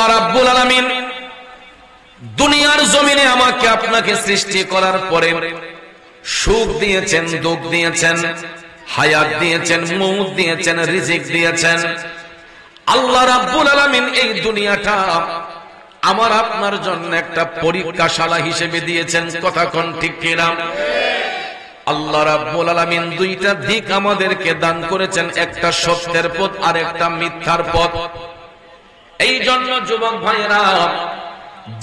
আল্লাহ রাব্বুল আলামিন দুনিয়ার জমিনে আমাকে আপনাকে সৃষ্টি করার পরে সুখ দিয়েছেন, দুঃখ দিয়েছেন, হায়াত দিয়েছেন, মউত দিয়েছেন, রিজিক দিয়েছেন। আল্লাহ রাব্বুল আলামিন এই দুনিয়াটা আমার আপনার জন্য একটা পরীক্ষাশালা হিসেবে দিয়েছেন। কথা কোন ঠিক কিনা? আল্লাহ রাব্বুল আলামিন দুইটা দিক আমাদেরকে দান করেছেন, একটা সত্যের পথ আর একটা মিথ্যার পথ। এই জন্য যুবক ভাইরা,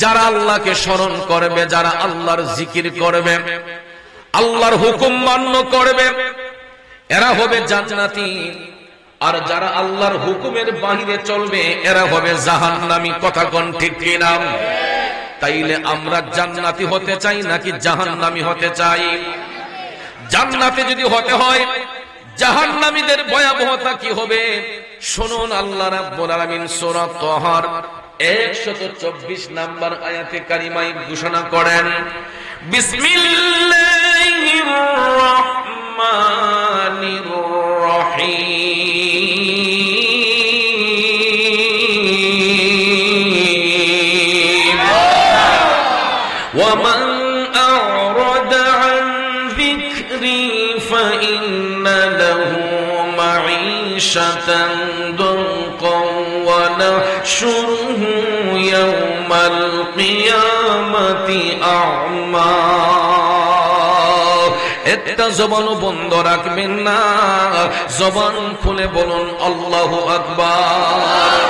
যারা আল্লাহকে স্মরণ করবে, যারা আল্লাহর জিকির করবে, আল্লাহর হুকুম মান্য করবে, এরা হবে জান্নাতি। আর যারা আল্লাহর হুকুমের বাহিরে চলবে, এরা হবে জাহান্নামী। কথা কোন ঠিক কিনা? তাইলে আমরা জান্নাতি হতে চাই নাকি জাহান্নামী হতে চাই? জান্নাতে যদি হতে হয়, জাহান্নামীদের ভয়াবহতা কি হবে শুনুন। আল্লাহ রাব্বুল আলামিন সূরা তাহার 124 নম্বর আয়াতে কারিমায় ঘোষণা করেন, বিসমিল্লাহির রহমানির রহিম, ওয়া মান আ'রাদা আন যিকরি ফাইন্না লাহু মাঈশাতান দুনকান ওয়া নাহশুরুহু ইয়াওমাল কিয়ামাতি আ'মা। একটা জবান বন্ধ রাখবেন না, জবান খুলে বলুন আল্লাহু আকবার।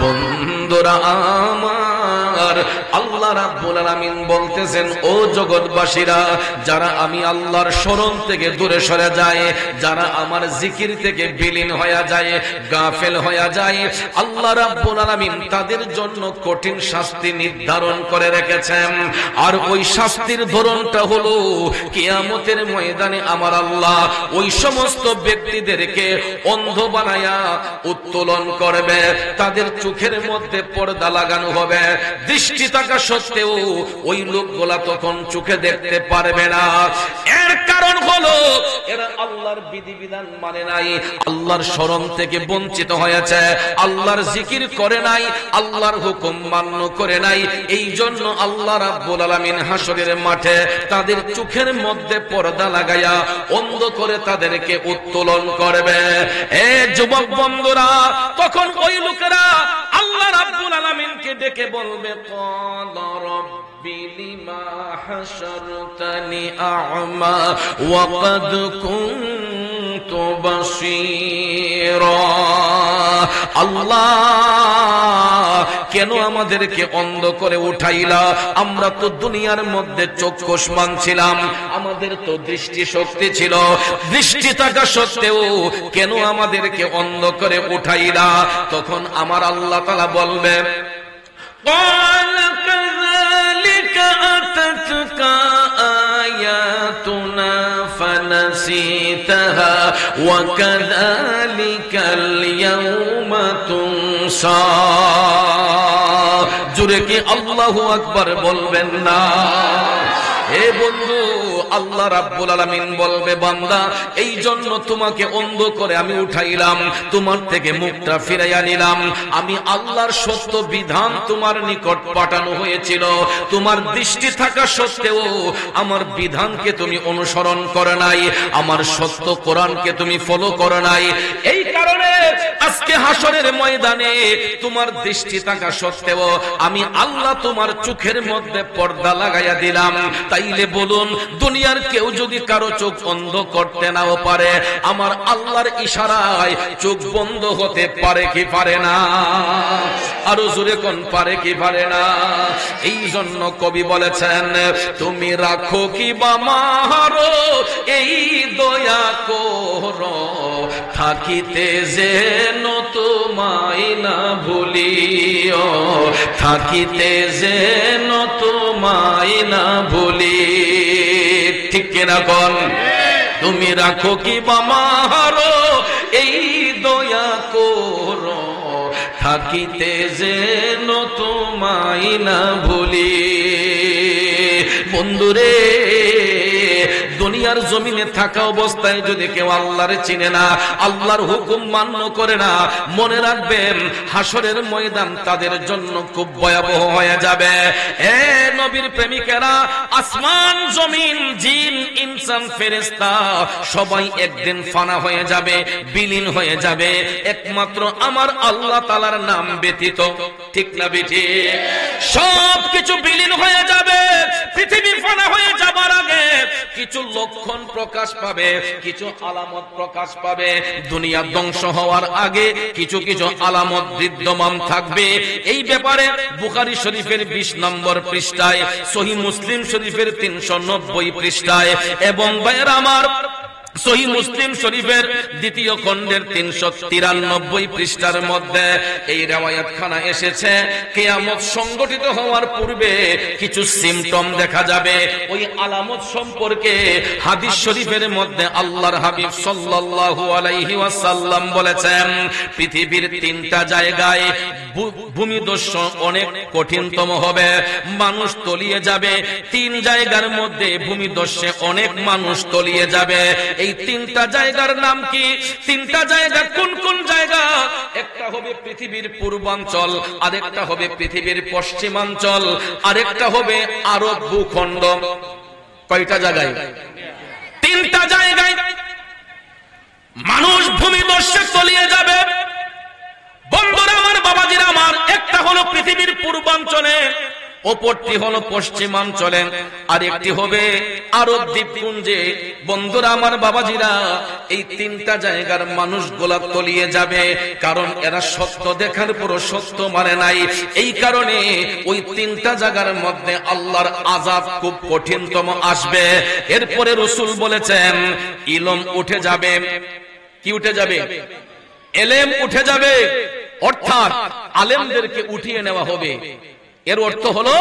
বন্ধুরা আমার, আল্লাহ রাব্বুল আলামিন বলতেছেন, ও জগৎবাসীরা, যারা আমি আল্লাহর স্মরণ থেকে দূরে সরে যায়, যারা আমার জিকির থেকে বিলীন হয়ে যায়, গাফেল হয়ে যায়, আল্লাহ রাব্বুল আলামিন তাদের জন্য কঠিন শাস্তি নির্ধারণ করে রেখেছেন। আর ওই শাস্তির ধরনটা হলো, কিয়ামতের ময়দানে আমার আল্লাহ ওই সমস্ত ব্যক্তিদেরকে অন্ধ বানায়া উত্তোলন করবে। তাদের চোখের মধ্যে পর্দা লাগানো হবে, দৃষ্টি থাকা সত্ত্বেও ওই লোকগুলা তখন চোখে দেখতে পারবে না। এর কারণ হলো এরা আল্লাহর বিধিবিধান মানে নাই, আল্লাহর স্মরণ থেকে বঞ্চিত হয়েছে, আল্লাহর জিকির করে নাই, আল্লাহর হুকুম মান্য করে নাই। এই জন্য আল্লাহ রাব্বুল আলামিন হাসরের মাঠে তাদের চোখের মধ্যে পর্দা লাগায়া অন্ধ করে তাদেরকে উত্তোলন করবে। এ যুবক বন্ধুরা, তখন ওই লোকেরা আল্লাহ রাব্বুল আলামিনকে ডেকে বলবে, ক্বালা রাব্বি লিমা হাশারতানি আ'মা ওয়া ক্বাদ কুনতু বাসীরা। আল্লাহ, কেন আমাদেরকে অন্ধ করে উঠাইলা? আমরা তো দুনিয়ার মধ্যে চক্ষুষ্মান ছিলাম, আমাদের তো দৃষ্টি শক্তি ছিল, দৃষ্টি থাকা সত্ত্বেও কেন আমাদেরকে অন্ধ করে উঠাইলা? তখন আমার আল্লাহ তাআলা বলবে, ক্বালা কাযালিকা আতাতকা আয়াতুনা ফানাসিতাহা ওয়া কাযালিকাল ইয়াওমা তুনসা। জোরে কি আল্লাহু আকবার বলবেন না? হে বন্ধু, আল্লাহ রাব্বুল আলামিন বলবে, বান্দা, এই জন্য তোমাকে অন্ধ করে আমি উঠাইলাম, তোমার থেকে মুখটা ফিরাইয়া নিলাম। আমি আল্লাহর সত্য বিধান তোমার নিকট পাঠানো হয়েছিল, তোমার দৃষ্টি থাকা সত্ত্বেও আমার বিধানকে তুমি অনুসরণ করে নাই, আমার সত্য কোরআনকে তুমি ফলো করো নাই। এই কারণে আজকে হাসরের ময়দানে তোমার দৃষ্টি থাকা সত্ত্বেও আমি আল্লাহ তোমার চোখের মধ্যে পর্দা লাগাইয়া দিলাম। তাইলে বলুন, দুনিয়ার কেউ যদি কারো চোখ অন্ধ করতে নাও পারে, আমার আল্লাহর ইশারায় চোখ বন্ধ হতে পারে কি পারে না? আরো জোরে কোন পারে কি পারে না? এই জন্য কবি বলেছেন, তুমি রাখো কি বা মারো এই দয়া করো, থাকিতে যেন তোমায় না ভুলিও, থাকিতে যেন তোমায় না ভুলি। ঠিক কিনা কোন? তুমি রাখো কি বা মারো এই দয়া করো, থাকিতে যেন তোমায় না ভুলি। বন্ধুরে, দুনিয়া দুনিয়ার জমিনে থাকা অবস্থায় যদি কেউ আল্লাহর চিনে না, আল্লাহর হুকুম মান্য করে না, মনে রাখবেন হাসরের ময়দান তাদের জন্য খুব ভয়াবহ হয়ে যাবে। এ নবীর প্রেমিকেরা, আসমান জমিন জিন ইনসান ফেরেশতা সবাই একদিন ফানা হয়ে যাবে, বিলীন হয়ে যাবে, একমাত্র আমার আল্লাহ তাআলার নাম ব্যতীত। ঠিক না বেঠি? সব কিছু বিলীন হয়ে যাবে। পৃথিবী ফানা হয়ে যাবার আগে কিছু লক্ষণ প্রকাশ পাবে, কিছু আলামত প্রকাশ পাবে। দুনিয়া ধ্বংস হওয়ার আগে কিছু কিছু আলামত বিদ্যমান থাকবে। এই ব্যাপারে বুখারী শরীফের 20 নম্বর পৃষ্ঠায়, সহিহ মুসলিম শরীফের 390 পৃষ্ঠায় এবং ভাইয়েরা আমার সহিহ মুসলিম শরীফের 2য় খণ্ডের 393 পৃষ্ঠার মধ্যে এই riwayatখানা এসেছে। কিয়ামত সংগঠিত হওয়ার পূর্বে কিছু সিম্পটম দেখা যাবে। ওই আলামত সম্পর্কে হাদিস শরীফের মধ্যে আল্লাহর হাবিব সাল্লাল্লাহু আলাইহি ওয়াসাল্লাম বলেছেন, পৃথিবীর 3টা জায়গায় ভূমিধস অনেক কঠিনতম হবে, মানুষ তলিয়ে যাবে। 3 জায়গার মধ্যে ভূমিধসে অনেক মানুষ তলিয়ে যাবে। এই 3টা জায়গার নাম কি? 3টা জায়গা কোন কোন জায়গা? একটা হবে পৃথিবীর পূর্বাঞ্চল, আরেকটা হবে পৃথিবীর পশ্চিমাঞ্চল, আরেকটা হবে আরব ভূখণ্ড। কয়টা জায়গায়? 3টা জায়গায় মানুষ ভূমিধসে তলিয়ে যাবে। বন্ধুরা আমার, বাবাজিরা আমার, একটা হলো পৃথিবীর পূর্বাঞ্চলে, অপরটি হলো পশ্চিমাঞ্চলে, আর একটি হবে আরব দ্বীপপুঞ্জে। বন্ধুরা আমার, বাবাজিরা, এই 3টা জায়গার মানুষগুলা তলিয়ে যাবে, কারণ এরা সত্য দেখার পরও সত্য মানে নাই। এই কারণে ওই 3টা জায়গার মধ্যে আল্লাহর আযাব খুব কঠিনতম আসবে। এরপরে রাসূল বলেছেন, ইলম উঠে যাবে। কি উঠে যাবে? এলেম উঠে যাবে, অর্থাৎ আলেমদেরকে উঠিয়ে নেওয়া হবে। এর অর্থ হলো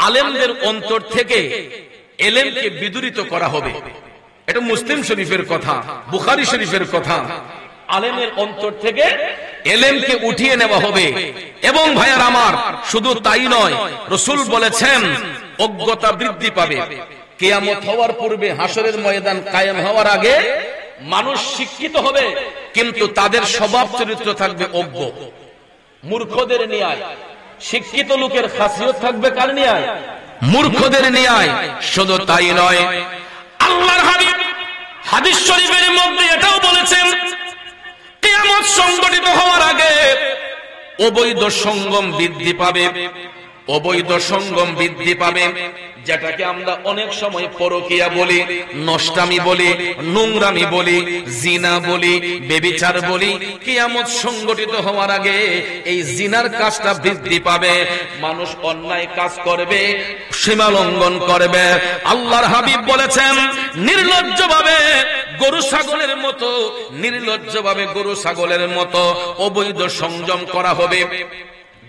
আলেমদের অন্তর থেকে এলেমকে বিদূরিত করা হবে। এটা মুসলিম শরীফের কথা, বুখারী শরীফের কথা। আলেমের অন্তর থেকে এলেমকে উঠিয়ে নেওয়া হবে। এবং ভাইয়ার আমার, শুধু তাই নয়, রাসূল বলেছেন অজ্ঞতা বৃদ্ধি পাবে। কিয়ামত হওয়ার পূর্বে, হাসরের ময়দান কায়েম হওয়ার আগে মানুষ শিক্ষিত হবে, কিন্তু তাদের স্বভাব চরিত্র থাকবে অজ্ঞ, মূর্খদের ন্যায়। শিক্ষিত লোকের খাসিয়ত থাকবে কার ন্যায়? মূর্খদের ন্যায়। শুধু তাই নয়, আল্লাহর হাবিব হাদিস শরীফের মধ্যে এটাও বলেছেন, কিয়ামত সংগঠিত হওয়ার আগে অবৈধ সঙ্গম বৃদ্ধি পাবে। অবৈধ সঙ্গম বৃদ্ধি পাবে, যেটাকে আমরা অনেক সময় পরকীয়া বলি, নষ্টামি বলি, নোংরামি বলি, জিনা বলি, ব্যভিচার বলি। কিয়ামত সংগঠিত হওয়ার আগে এই জিনার কাজটা বৃদ্ধি পাবে। মানুষ অন্যায় কাজ করবে, সীমা লঙ্ঘন করবে। আল্লাহর হাবিব বলেছেন, নির্লজ্জভাবে গরু ছাগলের মতো, নির্লজ্জভাবে গরু ছাগলের মতো অবৈধ সংযম করা হবে।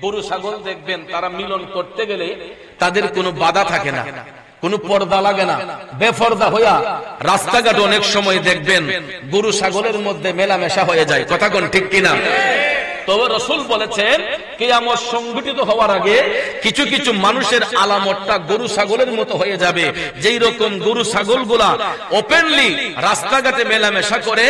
গরু ছাগল দেখবেন, তারা মিলন করতে গেলে তাদের কোনো বাধা থাকে না, কোনো পর্দা লাগে না, বেপর্দা হইয়া রাস্তাঘাট অনেক সময় দেখবেন গরু ছাগলের মধ্যে মেলামেশা হয়ে যায়। কথা কোন ঠিক কিনা? তবে রাসূল বলেছেন, কিয়ামত সংগঠিত হওয়ার আগে কিছু কিছু মানুষের আলামতটা গরু ছাগলের মতো হয়ে যাবে। যেই রকম গরু ছাগলগুলা ওপেনলি রাস্তাঘাটে মেলামেশা করে,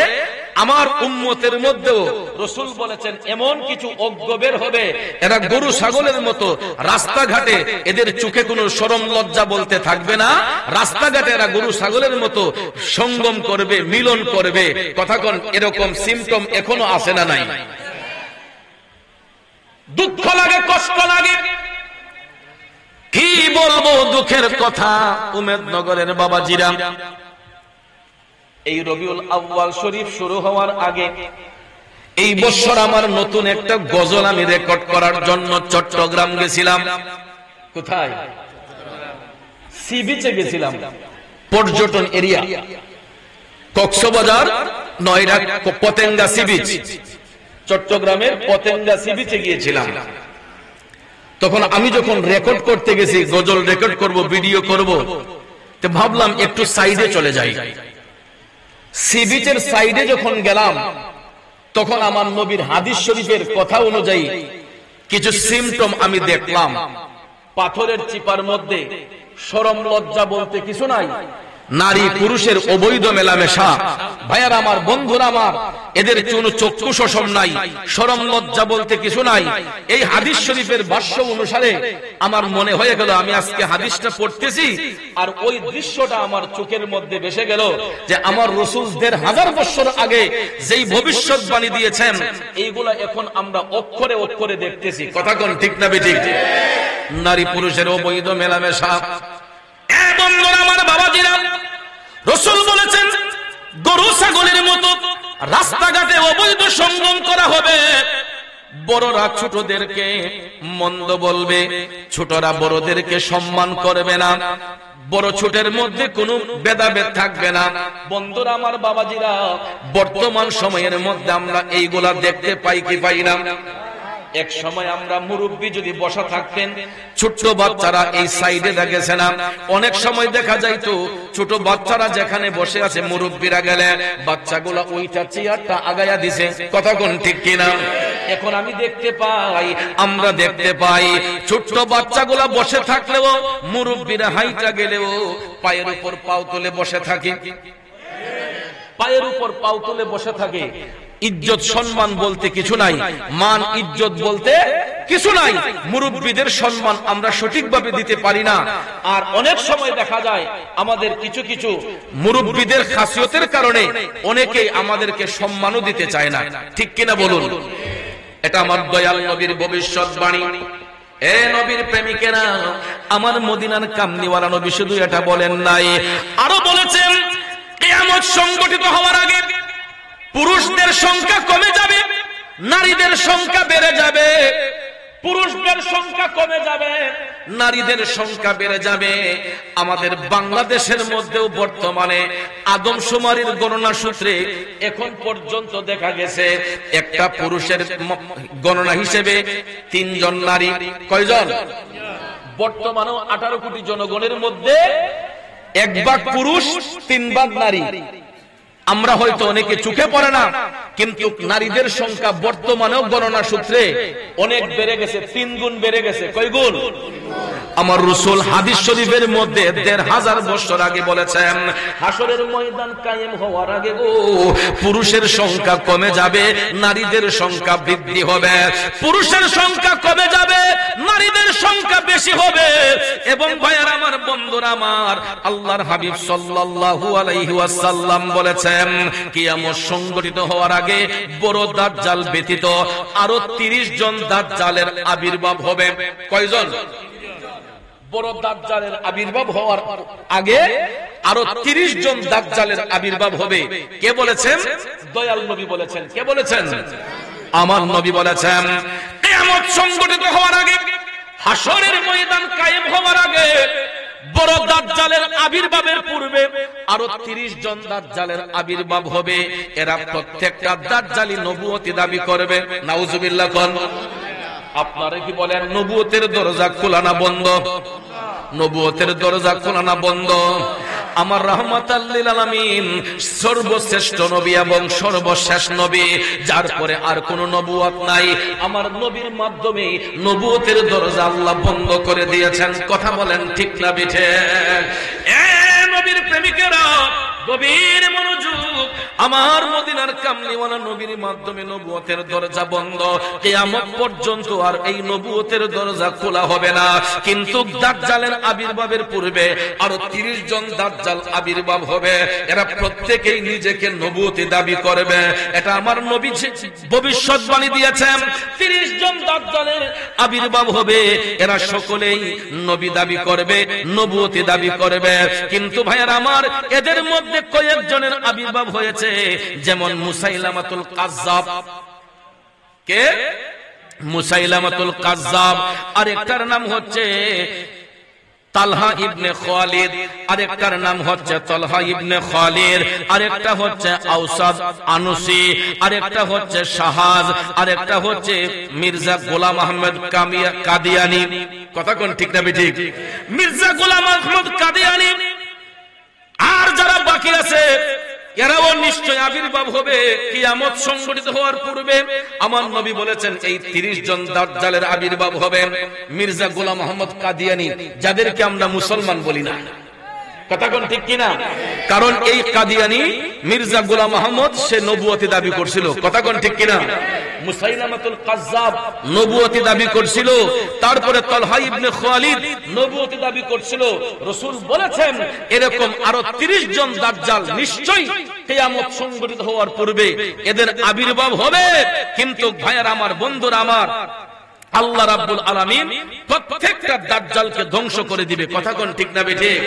আমার উম্মতের মধ্যেও রাসূল বলেছেন এমন কিছু অজ্ঞ বের হবে, এরা গরু ছাগলের মতো রাস্তাঘাটে, এদের চোখে কোনো শরম লজ্জা বলতে থাকবে না। রাস্তাঘাটে এরা গরু ছাগলের মতো সঙ্গম করবে, মিলন করবে। কথা কোন? এরকম সিম্পটম এখনো আসে না নাই? দুঃখ লাগে, কষ্ট লাগে, কি বলবো দুঃখের কথা। উমেদনগরের বাবাজিরা, এই রবিউল আউয়াল শরীফ শুরু হওয়ার আগে এই বছর আমার নতুন একটা গজল আমি রেকর্ড করার জন্য চট্টগ্রাম গেছিলাম। কোথায়? সি বিচে গেছিলাম, পর্যটন area, Cox's Bazar, Noida, Patenga sea beach. চট্টগ্রামের পতেঙ্গা সি বিচে গিয়েছিলাম। তখন আমি যখন রেকর্ড করতে গেছি, গজল রেকর্ড করব, ভিডিও করব, তো ভাবলাম একটু সাইডে চলে যাই। সি বিচের সাইডে যখন গেলাম, তখন আমার নবীর হাদিস শরীফের কথা অনুযায়ী কিছু সিম্পটম আমি দেখলাম। পাথরের চিপার মধ্যে শরম লজ্জা বলতে কিছু নাই। নারী পুরুষের অবৈধ মেলামেশা। ভাইয়ার আমার, বন্ধুরা আমার, এদের কোনো চক্ষু শোষণ নাই, শরম লজ্জা বলতে কিছু নাই। এই হাদিস শরীফের ভাষ্য অনুসারে আমার মনে হয়ে গেল, আমি আজকে হাদিসটা পড়তেছি আর ওই দৃশ্যটা আমার চোখের মধ্যে ভেসে গেল যে আমার রাসূল ১৫০০ বছর আগে যেই ভবিষ্যৎবাণী দিয়েছেন এইগুলা এখন আমরা অক্ষরে অক্ষরে দেখতেছি। কথা কোন ঠিক না বেঠিক? নারী পুরুষের অবৈধ মেলামেশা। বন্ধুরা আমার, বাবাজিরা, রাসূল বলেছেন গরু ছাগলের মতো রাস্তাঘাটে অবৈধ সঙ্গম করা হবে। বড়রা ছোটদেরকে মন্দ বলবে, ছোটরা বড়দেরকে সম্মান করবে না, বড় ছোটের মধ্যে কোনো ভেদাভেদ থাকবে না। বন্ধুরা আমার, বাবাজিরা, বর্তমান সময়ের মধ্যে আমরা এইগুলা দেখতে পাই কি পাই না? এক সময় আমরা মুরব্বী যদি বসা থাকতেন, ছোট্ট বাচ্চারা এই সাইডে দেখেছে না, অনেক সময় দেখা যাইতো ছোট বাচ্চারা যেখানে বসে আছে মুরব্বীরা গেলে বাচ্চাগুলা ওইটা চেয়ারটা আগায়া দিছে। কথা কোন ঠিক কিনা? এখন আমি দেখতে পাই, আমরা দেখতে পাই ছোট্ট বাচ্চাগুলা বসে থাকলেও মুরব্বীরা হাইটা গেলেও পায়ের উপর পাও তুলে বসে থাকে, পায়ের উপর পাও তুলে বসে থাকে। ইজ্জত সম্মান বলতে কিছু নাই, মান ইজ্জত বলতে কিছু নাই। মুরব্বীদের সম্মান আমরা সঠিকভাবে দিতে পারি না। আর অনেক সময় দেখা যায় আমাদের কিছু কিছু মুরব্বীদের খাসিয়তের কারণে অনেকেই আমাদেরকে সম্মানও দিতে চায় না। ঠিক কিনা বলুন? এটা আমার দয়াল নবীর ভবিষ্যৎবাণী। এ নবীর প্রেমিকেরা, আমার মদিনার কামলিওয়ালা নবী শুধু এটা বলেন নাই, আরো বলেছেন কিয়ামত সংগঠিত হওয়ার আগে পুরুষদের সংখ্যা কমে যাবে, নারীদের সংখ্যা বেড়ে যাবে। পুরুষদের সংখ্যা কমে যাবে, নারীদের সংখ্যা বেড়ে যাবে। আমাদের বাংলাদেশের মধ্যেও বর্তমানে আদমশুমারির গণনা সূত্রে এখন পর্যন্ত দেখা গেছে একটা পুরুষের গণনা হিসেবে ৩ জন নারী। কয়জন? বর্তমানেও 18 কোটি জনগণের মধ্যে 1 ভাগ পুরুষ, 3 ভাগ নারী। আমরা হয়তো অনেকে চোখে পড়ে না, কিন্তু নারীদের সংখ্যা বর্তমানেও গণনা সূত্রে অনেক বেড়ে গেছে, 3 গুণ বেড়ে গেছে। কয় গুণ? আমার রাসূল হাদিস শরীফের মধ্যে ১৫০০ বছর আগে বলেছেন, হাসরের ময়দান কায়েম হওয়ার আগে পুরুষের সংখ্যা কমে যাবে, নারীদের সংখ্যা বৃদ্ধি হবে। পুরুষের সংখ্যা কমে যাবে, নারীদের সংখ্যা বেশি হবে। এবং ভাইয়ার আমার, বন্ধুরা আমার, আল্লাহর হাবিব সাল্লাল্লাহু আলাইহি ওয়াসাল্লাম বলেছেন কিয়ামত সংগঠিত হওয়ার আগে বড় দাজ্জাল ব্যতীত আরো ৩০ জন দাজ্জালের আবির্ভাব হবে। কয়জন? বড় দাজ্জালের আবির্ভাব হওয়ার আগে আরো ৩০ জন দাজ্জালের আবির্ভাব হবে। কে বলেছেন? দয়াল নবী বলেছেন। কে বলেছেন? আমার নবী বলেছেন কিয়ামত সংগঠিত হওয়ার আগে, হাসরের ময়দান কায়েম হওয়ার আগে, বড় দাজ্জালের আবির্ভাবের পূর্বে আরো ৩০ জন দাজ্জালের আবির্ভাব হবে। এরা প্রত্যেকটা দাজ্জালি নবুয়তি দাবি করবে। নাউজুবিল্লাহ কোন? আপনারা কি বলেন নবুয়তের দরজা খোলা না বন্ধ? নবুয়তের দরজা খোলা না বন্ধ? আমার রাহমাতাল লিল আলামিন সর্বশ্রেষ্ঠ নবী এবং সর্বশেষ নবী, যার পরে আর কোন নবুয়ত নাই। আমার নবীর মাধ্যমে নবুয়তের দরজা আল্লাহ বন্ধ করে দিয়েছেন। কথা বলেন ঠিক না বিঠে? এ নবীর প্রেমিকেরা, গভীর মনোযোগ। আমার মদিনার কামলিওয়ালা নবীর মাধ্যমে নবুয়তের দরজা বন্ধ। কিয়ামত পর্যন্ত আর এই নবুয়তের দরজা খোলা হবে না। কিন্তু দাজ্জালের আবির্ভাবের পূর্বে আরো ৩০ জন দাজ্জাল আবির্ভাব হবে। এরা প্রত্যেকেই নিজেকে নবুয়তি দাবি করবে। এটা আমার নবী ভবিষ্যৎবাণী দিয়েছেন, ৩০ জন দাজ্জালের আবির্ভাব হবে। এরা সকলেই নবী দাবি করবে, নবুয়তি দাবি করবে। কিন্তু ভাইয়ার আমার, এদের মধ্যে কয়েকজনের আবির্ভাব হয়েছে, যেমন মুসাইলামাতুল কাজ্জাব। কে? মুসাইলামাতুল কাজ্জাব। আরেকটার নাম হচ্ছে তালহা ইবনে খালিদ, আরেকটার নাম হচ্ছে তালহা ইবনে খালিদ, আরেকটা হচ্ছে আওসাদ আনুসি, আরেকটা হচ্ছে শাহাজ, আরেকটা হচ্ছে মির্জা গোলাম আহমদ কাদিয়ানি। কথা কোন ঠিক না ঠিক? মির্জা গোলাম আহমদ কাদিয়ানি আর যারা বাকি আছে এরাও নিশ্চয় আবির্ভাব হবে কিয়ামত সংগঠিত হওয়ার পূর্বে। আমার নবী বলেছেন এই ৩০ জন দাজ্জালের আবির্ভাব হবে। মির্জা গোলাম আহমদ কাদিয়ানি, যাদেরকে আমরা মুসলমান বলি না, কথা কোন ঠিক কিনা? কারণ এই কাদিয়ানি মির্জা গোলাম আহমদ সে নবুয়তি দাবি করছিল। কথা কোন ঠিক কিনা? মুসাইলামাতুল কাজ্জাব নবুয়তি দাবি করছিল। তারপরে তালহা ইবনে খালিদ নবুয়তি দাবি করছিল। রাসূল বলেছেন এরকম আরো 30 জন দাজ্জাল নিশ্চয়ই কিয়ামত সংঘটিত হওয়ার পূর্বে এদের আবির্ভাব হবে। কিন্তু ভাইয়ার আমার, বন্ধুরা আমার, আল্লাহ রাব্বুল আলামিন প্রত্যেকটা দাজ্জালকে ধ্বংস করে দিবে। কথা কোন ঠিক না বেঠিক?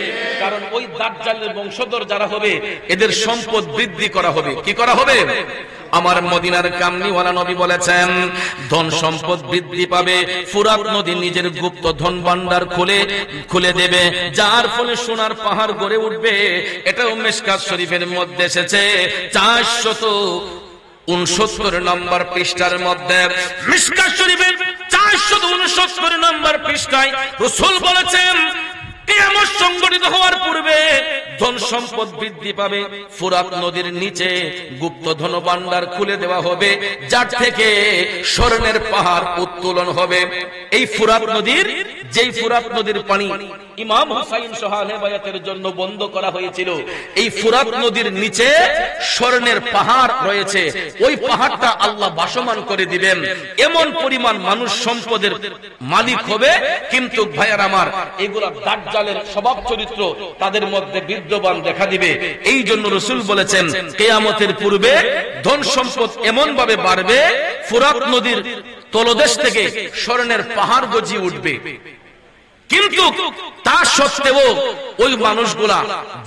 কারণ ওই দাজ্জালের বংশধর যারা হবে এদের সম্পদ বৃদ্ধি করা হবে। কি করা হবে? আমার মদিনার কামলিওয়ালা নবী বলেছেন ধন সম্পদ বৃদ্ধি পাবে। ফুরাত নদী নিজের গুপ্ত ধন ভান্ডার খুলে দেবে, যার ফলে সোনার পাহাড় গড়ে উঠবে। এটাও মিশকাত শরীফের মধ্যে এসেছে 469 নম্বর পৃষ্ঠার মধ্যে। মিশকাত শরীফের 469 নম্বর পৃষ্ঠায় রাসূল বলেছেন কিয়ামত সংঘটিত হওয়ার পূর্বে ধন সম্পদ বৃদ্ধি পাবে। ফুরাত নদীর নিচে গুপ্ত ধন ভান্ডার খুলে দেওয়া হবে, যার থেকে স্বর্ণের পাহাড় উত্তোলন হবে। এই ফুরাত নদীর, যেই ফুরাত নদীর পানি ইমাম হুসাইন সহ আহলে বায়াতের জন্য বন্ধ করা হয়েছিল, এই ফুরাত নদীর নিচে স্বর্ণের পাহাড় রয়েছে। ওই পাহাড়টা আল্লাহ ভাসমান করে দিবেন। এমন পরিমাণ মানুষ সম্পদের মালিক হবে। কিন্তু ভাইয়ার আমার, এগুলা দাজ্জালের স্বভাব চরিত্র তাদের মধ্যে বিদ্যমান দেখা দিবে। এই জন্য রাসূল বলেছেন কিয়ামতের পূর্বে ধন সম্পদ এমন ভাবে বাড়বে, ফুরাত নদীর তলদেশ থেকে স্বর্ণের পাহাড় গজিয়ে উঠবে। কিন্তু তা সত্ত্বেও ওই মানুষগুলা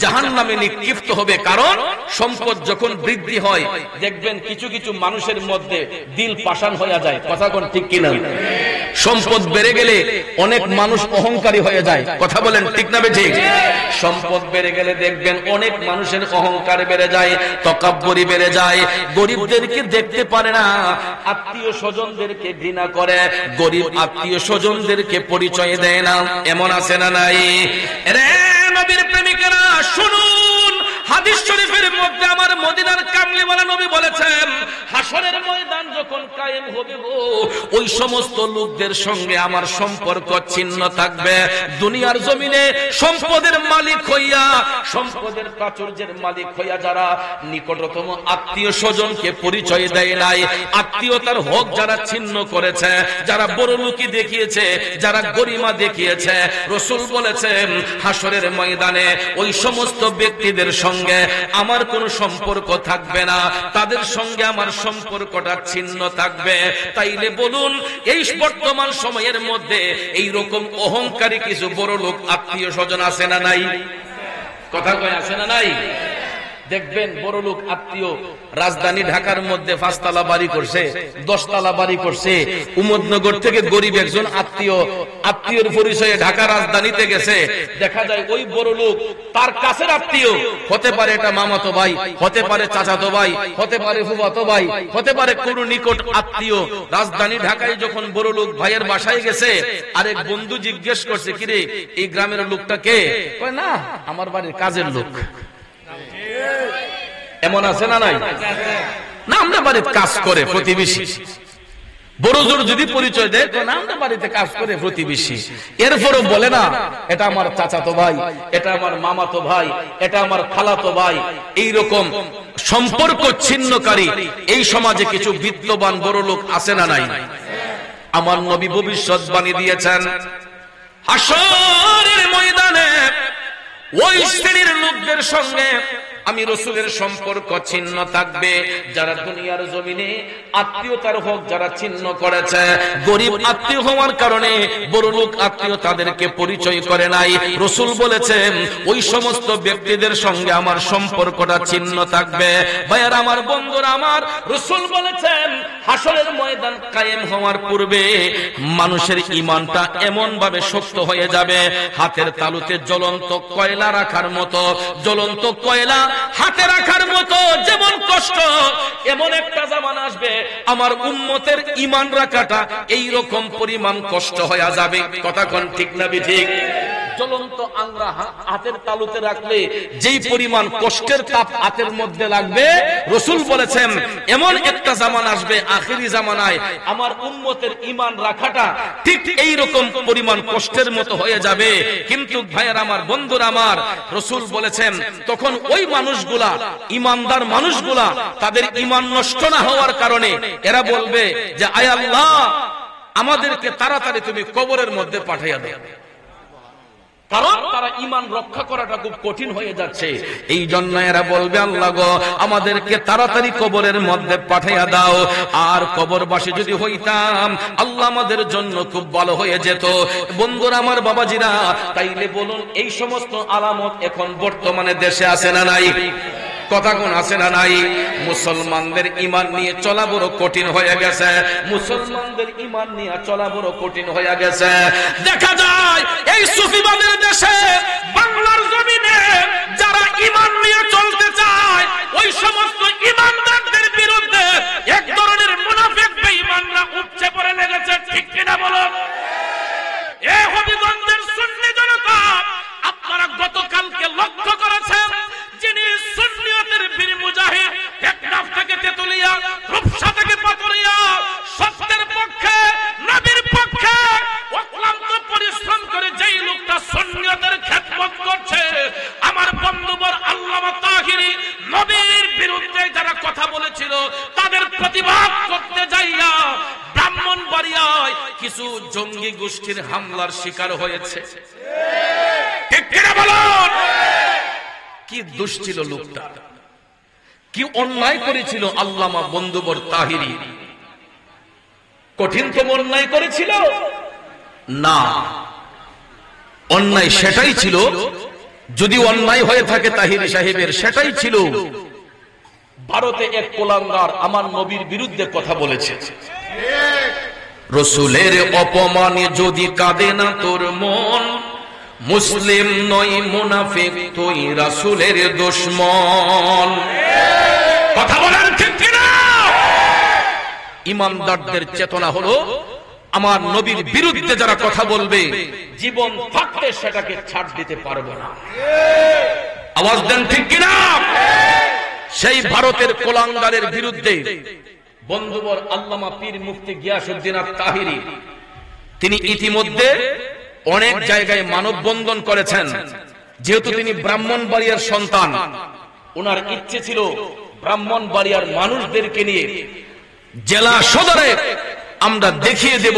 জাহান্নামে নিক্ষিপ্ত হবে। কারণ সম্পদ যখন বৃদ্ধি হয় দেখবেন কিছু কিছু মানুষের মধ্যে দিল পাষাণ হয়ে যায়। কথা কোন ঠিক কিনা? সম্পদ বেড়ে গেলে অনেক মানুষ অহংকারী হয়ে যায়। কথা বলেন ঠিক না ঠিক? সম্পদ বেড়ে গেলে দেখবেন অনেক মানুষের অহংকার বেড়ে যায়, তাকাব্বুরি বেড়ে যায়। গরিবদেরকে দেখতে পারে না, আত্মীয় স্বজনদেরকে ঘৃণা করে, গরিব আত্মীয় স্বজনদেরকে পরিচয় দেয় না। এমন আছে না নাই? রে নবীর প্রেমিকেরা শুনুন, হাদিস শরীফের মধ্যে আমার মদিনার কামলিওয়ালা নবী বলেছেন হাসরের ময়দান যখন কায়েম হবে গো, ওই সমস্ত লোকদের সঙ্গে আমার সম্পর্ক ছিন্ন থাকবে। দুনিয়ার জমিনে সম্পদের মালিক হইয়া, সম্পদের প্রাচুর্যের মালিক হইয়া যারা নিকটতম আত্মীয় স্বজনকে পরিচয় দেয় নাই, আত্মীয়তার হক যারা ছিন্ন করেছে, যারা বড়লোকি দেখিয়েছে, যারা গরিমা দেখিয়েছে, রাসূল বলেছেন হাসরের ময়দানে ওই সমস্ত ব্যক্তিদের সঙ্গে আমার কোনো সম্পর্ক থাকবে না, তাদের সঙ্গে আমার সম্পর্কটা ছিন্ন থাকবে। তাইলে বলুন, এই বর্তমান সময়ের মধ্যে এই রকম অহংকারী কিছু বড় লোক আত্মীয় স্বজন আছে না নাই? কথা কয় আছে না নাই? দেখবেন বড় লোক আত্মীয় রাজধানী ঢাকার মধ্যে 5 তলা বাড়ি করছে, 10 তলা বাড়ি করছে। উমদনগর থেকে গরিব একজন আত্মীয়র পরিচয়ে ঢাকা রাজধানীতে গেছে। দেখা যায় ওই বড় লোক তার কাছের আত্মীয় হতে পারে, এটা মামাতো ভাই, হতে পারে চাচাতো ভাই, হতে পারে ফুফাতো ভাই, হতে পারে কোন নিকট আত্মীয়। রাজধানী ঢাকায় যখন বড় লোক ভাইয়ের বাসায় গেছে, আরেক বন্ধু জিজ্ঞেস করছে কিরে এই গ্রামের লোকটা কে? কয় না, আমার বাড়ির কাজের লোক। এমন আছে না নাই? না, আমরা বাড়িতে কাজ করে প্রতিবেশী। বড় জোর যদি পরিচয় দেয় তো না, আমরা বাড়িতে কাজ করে প্রতিবেশী। এরপরও বলে না এটা আমার চাচাতো ভাই, এটা আমার মামাতো ভাই, এটা আমার খালাতো ভাই। এইরকম সম্পর্ক ছিন্নকারী এই সমাজে কিছু বিত্তবান বড় লোক আছে না নাই? আমার নবী ভবিষ্যৎবাণী দিয়েছেন হাসরের ময়দানে ওই শ্রেণীর লোকদের সঙ্গে আমি রাসূলের সম্পর্ক ছিন্ন থাকবে, যারা দুনিয়ার জমিনে আত্মীয়তার হক যারা ছিন্ন করেছে। গরিব আত্মীয় হওয়ার কারণে বড় লোক আত্মীয় তাদেরকে পরিচয় করে নাই। রাসূল বলেছেন ওই সমস্ত ব্যক্তিদের সঙ্গে আমার সম্পর্কটা ছিন্ন থাকবে। ভাইয়ার আমার, বন্ধুরা আমার, রাসূল বলেছেন হাসরের ময়দান কায়েম হওয়ার পূর্বে মানুষের ঈমানটা এমন ভাবে শক্ত হয়ে যাবে, হাতের তালুতে জ্বলন্ত কয়লা রাখার মতো। জ্বলন্ত কয়লা হাতে রাখার মতো যেমন কষ্ট, এমন একটা জামানা আসবে আমার উম্মতের ঈমান রাখাটা এই রকম পরিমাণ কষ্ট হয়ে যাবে। কথা কোন ঠিক না ঠিক? জ্বলন্ত আংরা হাতের তালুতে রাখলে যেই পরিমাণ কষ্টের তাপ হাতের মধ্যে লাগবে, রাসূল বলেছেন এমন একটা জামানা আসবে আখিরি জামানায় আমার উম্মতের ঈমান রাখাটা ঠিক এই রকম পরিমাণ কষ্টের মতো হয়ে যাবে। কিন্তু ভাইয়ের আমার, বন্ধুরা আমার, রাসূল বলেছেন তখন ওই মানুষগুলা, ঈমানদার মানুষগুলা, তাদের ঈমান নষ্ট না হওয়ার কারণে এরা বলবে যে আয় আল্লাহ, আমাদেরকে তাড়াতাড়ি তুমি কবরের মধ্যে পাঠাইয়া দাও, কারণ তারা ঈমান রক্ষা করাটা খুব কঠিন হয়ে যাচ্ছে। এই জন্য এরা বলবে আল্লাহ গো, আমাদেরকে তাড়াতাড়ি কবরের মধ্যে পাঠাইয়া দাও। আর কবরবাসী যদি হইতাম আল্লাহ আমাদের জন্য খুব ভালো হয়ে যেত। বন্ধুরা আমার, বাবাজিরা, তাইলে বলুন এই সমস্ত আলামত এখন বর্তমানে দেশে আছে না নাই? কথা কোন আছে না নাই? মুসলমানদের ঈমান নিয়ে চলা বড় কঠিন হয়ে গেছে। মুসলমানদের ঈমান নিয়ে চলা বড় কঠিন হয়ে গেছে। দেখা যায় এই সুফিবাদের দেশে, বাংলার জমিনে যারা ঈমান নিয়ে চলতে চায়, ওই সমস্ত ঈমানদারদের বিরুদ্ধে এক ধরনের মুনাফিক বেঈমানরা উপচে পড়ে লেগেছে। ঠিক কিনা বলুন? এই হবিগঞ্জের সুন্নি জনতা, আপনারা গতকালকে লক্ষ্য করেছেন, যিনি সুন্নিয়তের বীর মুজাহিদ, টেকনাফ থেকে তেতুলিয়া, রূপসা থেকে পাথরিয়া, সত্যের পক্ষে, নবীর পক্ষে অক্লান্ত পরিশ্রম করে যেই লোকটা সুন্নিয়তের খেদমত করছে, আমার বন্ধুবর আল্লামা তাহিরি নবীর বিরুদ্ধে যারা কথা বলেছিল তাদের প্রতিবাদ করতে যাইয়া ব্রাহ্মণবাড়িয়ায় কিছু জঙ্গি গোষ্ঠীর হামলার শিকার হয়েছে। ঠিক কিনা বলুন? কি দোষ ছিল লোকটা, কি অন্যায় করেছিল আল্লামা বন্ধুবর তাহিরি? কঠিনতম অন্যায় করেছিল না, অন্যায় সেটাই ছিল, যদি অন্যায় হয়ে থাকে তাহিরি সাহেবের, সেটাই ছিল ভারতে এক কোলাঙ্গার আমার নবীর বিরুদ্ধে কথা বলেছে। রাসূলের অপমানে যদি কাঁদে না তোর মন, মুসলিম নয় মুনাফিক তুই রাসূলের দুশমন। কথা বলেন ঠিক কিনা? ঈমানদারদের চেতনা হলো আমার নবীর বিরুদ্ধে যারা কথা বলবে, জীবন থাকতে সেটাকে ছাড় দিতে পারবো না। আওয়াজ দেন ঠিক কিনা? সেই ভারতের কোলাঙ্গারের বিরুদ্ধে বন্ধুবর আল্লামা পীর মুফতি গিয়াসউদ্দিন আত-তাহিরি, তিনি ইতিমধ্যে অনেক জায়গায় মানববন্ধন করেছেন। যেহেতু তিনি ব্রাহ্মণবাড়িয়ার সন্তান, ওনার ইচ্ছে ছিল ব্রাহ্মণবাড়িয়ার মানুষদেরকে নিয়ে জেলা সদরে আমরা দেখিয়ে দেব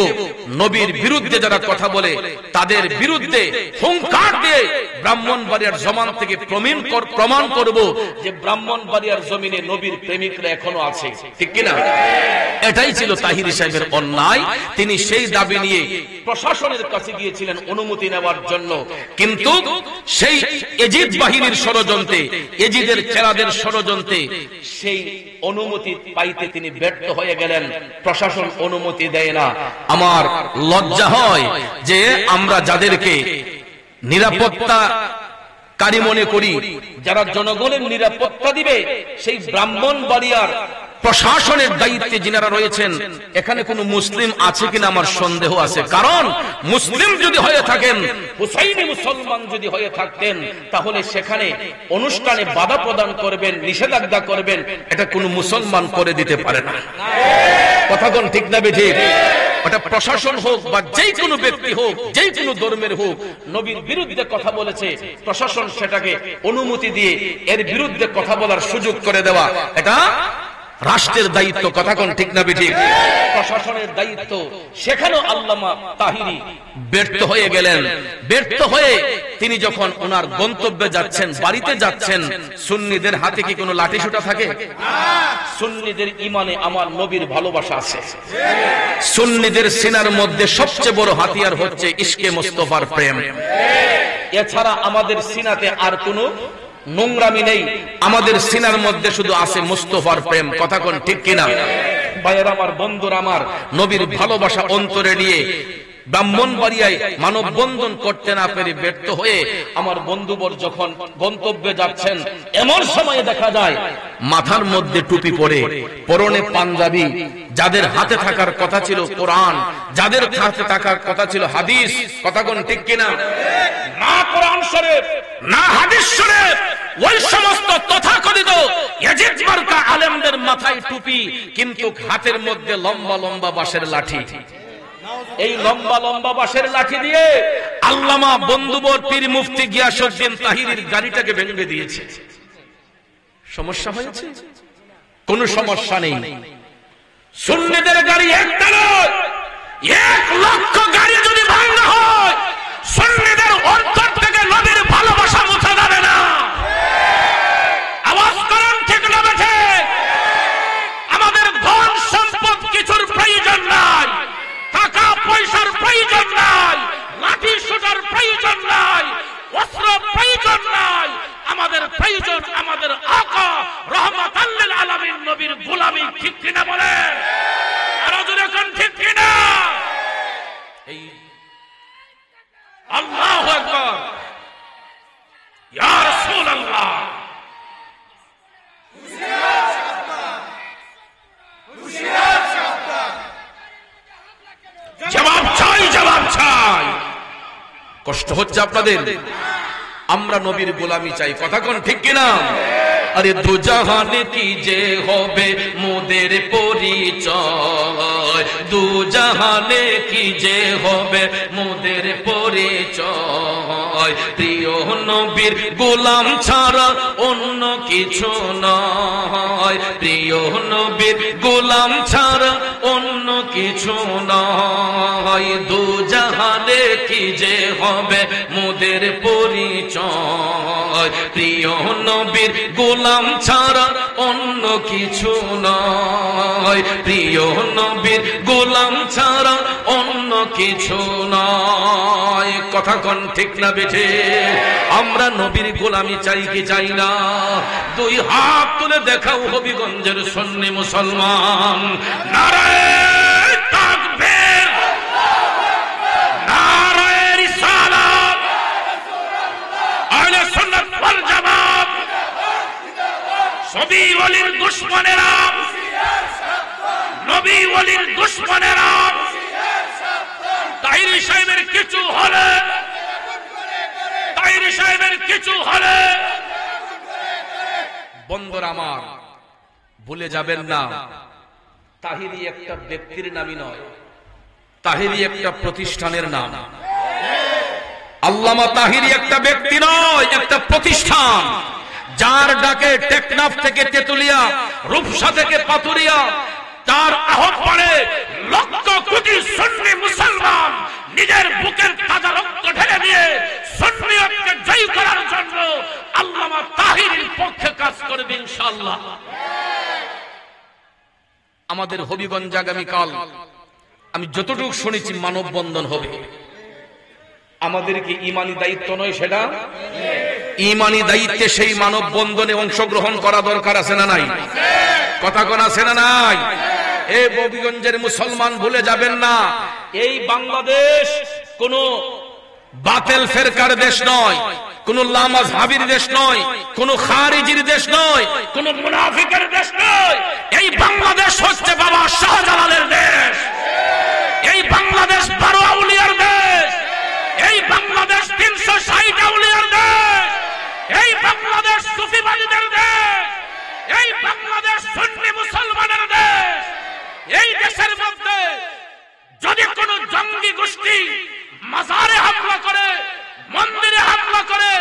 নবীর বিরুদ্ধে যারা কথা বলে তাদের বিরুদ্ধে হুঙ্কার দিয়ে ব্রাহ্মণবাড়িয়ার জমান থেকে প্রমাণ করব যে ব্রাহ্মণবাড়িয়ার জমিনে নবীর প্রেমিকরা এখনো আছে। ঠিক কিনা? এটাই ছিল তাহিরি সাহেবের অন্যায়। তিনি সেই দাবি নিয়ে প্রশাসনের কাছে গিয়েছিলেন অনুমতি নেওয়ার জন্য, কিন্তু সেই এজিদ বাহিনীর ষড়যন্ত্রে, এজিদের চেলাদের ষড়যন্ত্রে সেই অনুমতি পাইতে তিনি ব্যর্থ হয়ে গেলেন। প্রশাসন অনুমতি দেয় না। আমার লজ্জা হয় যে আমরা যাদেরকে নিরাপত্তাকারী মনে করি, যারা জনগণের নিরাপত্তা দিবে, সেই ব্রাহ্মণবাড়িয়ার প্রশাসনের দায়িত্বে যিনারা রয়েছেন, এখানে কোন মুসলিম আছে কিনা আমার সন্দেহ আছে। কারণ মুসলিম যদি হয়ে থাকেন, হুসাইনি মুসলমান যদি হয়ে থাকতেন, তাহলে সেখানে অনুষ্ঠানে বাধা প্রদান করবেন, নিষেধাজ্ঞা করবেন, এটা কোন মুসলমান করে দিতে পারে না। কথা কোন ঠিক না বেঠিক? ওটা প্রশাসন হোক বা যেই কোনো ব্যক্তি হোক, যেই কোনো ধর্মের হোক, নবীর বিরুদ্ধে কথা বলেছে, প্রশাসন সেটাকে অনুমতি দিয়ে এর বিরুদ্ধে কথা বলার সুযোগ করে দেওয়া, এটা রাষ্ট্রের দায়িত্ব। কথা কোন ঠিক না বেঠিক? প্রশাসনের দায়িত্ব। সেখানেও আল্লামা তাহিরি ব্যর্থ হয়ে গেলেন। ব্যর্থ হয়ে তিনি যখন ওনার গন্তব্যে যাচ্ছেন, বাড়িতে যাচ্ছেন, সুন্নিদের হাতে কি কোনো লাঠিসোঁটা থাকে? সুন্নিদের ঈমানে আমার নবীর ভালোবাসা আছে। সুন্নিদের সিনার মধ্যে সবচেয়ে বড় হাতিয়ার হচ্ছে ইশকে মুস্তাফার প্রেম। এছাড়া আমাদের সিনাতে আর কোনো নোংরামি নেই। আমাদের সিনার মধ্যে শুধু আছে মুস্তাফার প্রেম। কথা কোন ঠিক কিনা? ভাইয়েরা আমার, বন্ধুরা আমার, নবীর ভালোবাসা অন্তরে নিয়ে ব্রাহ্মণবাড়িয়ায় মানববন্ধন করতে না পেরে ব্যর্থ হয়ে আমার বন্ধুবর যখন গন্তব্যে যাচ্ছেন, এমন সময়ে দেখা যায় মাথার মধ্যে টুপি পরে, পরনে পাঞ্জাবি, যাদের হাতে থাকার কথা ছিল কোরআন, যাদের হাতে থাকার কথা ছিল হাদিস। কথা কোন ঠিক কিনা? না কোরআন শরীফ না হাদিস শরীফ, ওই সমস্ত তথাকথিত ইয়াজিদ মার্কা আলেমদের মাথায় টুপি, কিন্তু হাতের মধ্যে লম্বা লম্বা বাঁশের লাঠি। এই লম্বা লম্বা বাঁশের লাঠি দিয়ে আল্লামা বন্ধুবর পীর মুফতি গিয়াসউদ্দিন তাহিরির গাড়িটাকে ভেঙে দিয়েছে। সমস্যা হয়েছে? কোনো সমস্যা নেই। সুন্নিদের গাড়ি একটা নয়, 1 লক্ষ গাড়ি যদি ভাঙা হয়, সুন্নিদের অন্তর থেকে নবীর ভালোবাসা মুছে যাবে না। আওয়াজ করেন ঠিক না বেঠে? আমাদের ধন সম্পদ কিছুর প্রয়োজন নাই, টাকা পয়সার প্রয়োজন নাই, লাঠি সোটার প্রয়োজন নাই, অস্ত্র প্রয়োজন নাই। আমাদের প্রয়োজন আমাদের আকা রহমাতাল লিল আলামিন নবীর গোলামি। ঠিক কিনা বলেন? আরো জোরে কোন ঠিক কিনা? এই আল্লাহু আকবার, ইয়া রাসূলুল্লাহ। জবাব চাই, জবাব চাই। কষ্ট হচ্ছে আপনাদের? আমরা নবীর গোলামি চাই, কথা কোন ঠিক কিনা? আরে দু জাহানে কি যে হবে মোদের পরিচয়, দু জাহানে কি যে হবে মোদের পরিচয়, প্রিয় নবীর গোলাম ছাড়া অন্য কিছু নয়, প্রিয় নবীর গোলাম ছাড়া অন্য কিছু নয়, দু জাহানে কি যে হবে মোদের পরিচয়, প্রিয় নবীর গোলাম ছাড়া অন্য কিছু নয়, প্রিয় নবীর গোলাম ছাড়া অন্য কিছু নয়। কথা কোন ঠিক না বেঠে? আমরা নবীর গোলামি চাই কি চাই না? 2 হাত তুলে দেখাও হবিগঞ্জের সুন্নি মুসলমান। নারায়ে তাকবীর, নারায়ে রিসালাত, আহলে সুন্নাত ওয়াল জামাত। নবী ওলির দুশমনেরা, নবী ওলির দুশমনেরা তাহিরি সাহেবের কিছু হলে, তাহিরি সাহেবের কিছু হলে, বন্ধুরা আমার ভুলে যাবেন না, তাহিরি একটা ব্যক্তির নামই নয়, তাহিরি একটা প্রতিষ্ঠানের নাম। আল্লামা তাহিরি একটা ব্যক্তি নয়, একটা প্রতিষ্ঠান, যার ডাকে টেকনাফ থেকে তেতুলিয়া, রূপসা থেকে পাতুরিয়া, তার আহ্বানে লক্ষ কোটি সুন্নি মুসলমান নিজের বুকের তাজা রক্ত ঢেলে দিয়ে সুন্নিয়তকে জয় করার জন্য আল্লামা তাহিরির পক্ষে কাজ করবে ইনশাআল্লাহ। আমাদের হবিগঞ্জ আগামীকাল আমি যতটুকু শুনেছি মানববন্ধন হবে। আমাদের কি ইমানি দায়িত্ব নয় সেটা? ইমানি দায়িত্বে সেই মানববন্ধনে অংশগ্রহণ করা দরকার আছে না নাই? কথা কোন আছে না নাই? এই হবিগঞ্জের মুসলমান ভুলে যাবেন না, এই বাংলাদেশ কোন বাতিল ফেরকার দেশ নয়, কোন লামাযহাবির দেশ নয়, কোন খারিজির দেশ নয়, কোন মুনাফিকের দেশ নয়। এই বাংলাদেশ হচ্ছে বাবা শাহজালালের দেশ, এই বাংলাদেশ 12 আউলিয়ার দেশ, এই বাংলাদেশ 360 আউলিয়ার দেশ, এই বাংলাদেশ সুফিবাদীদের দেশ, এই বাংলাদেশ সুন্নি মুসলমানের দেশ। এই দেশের মধ্যে যদি কোন জঙ্গি গোষ্ঠী মাজারে হামলা করে, মন্দিরে হামলা করে,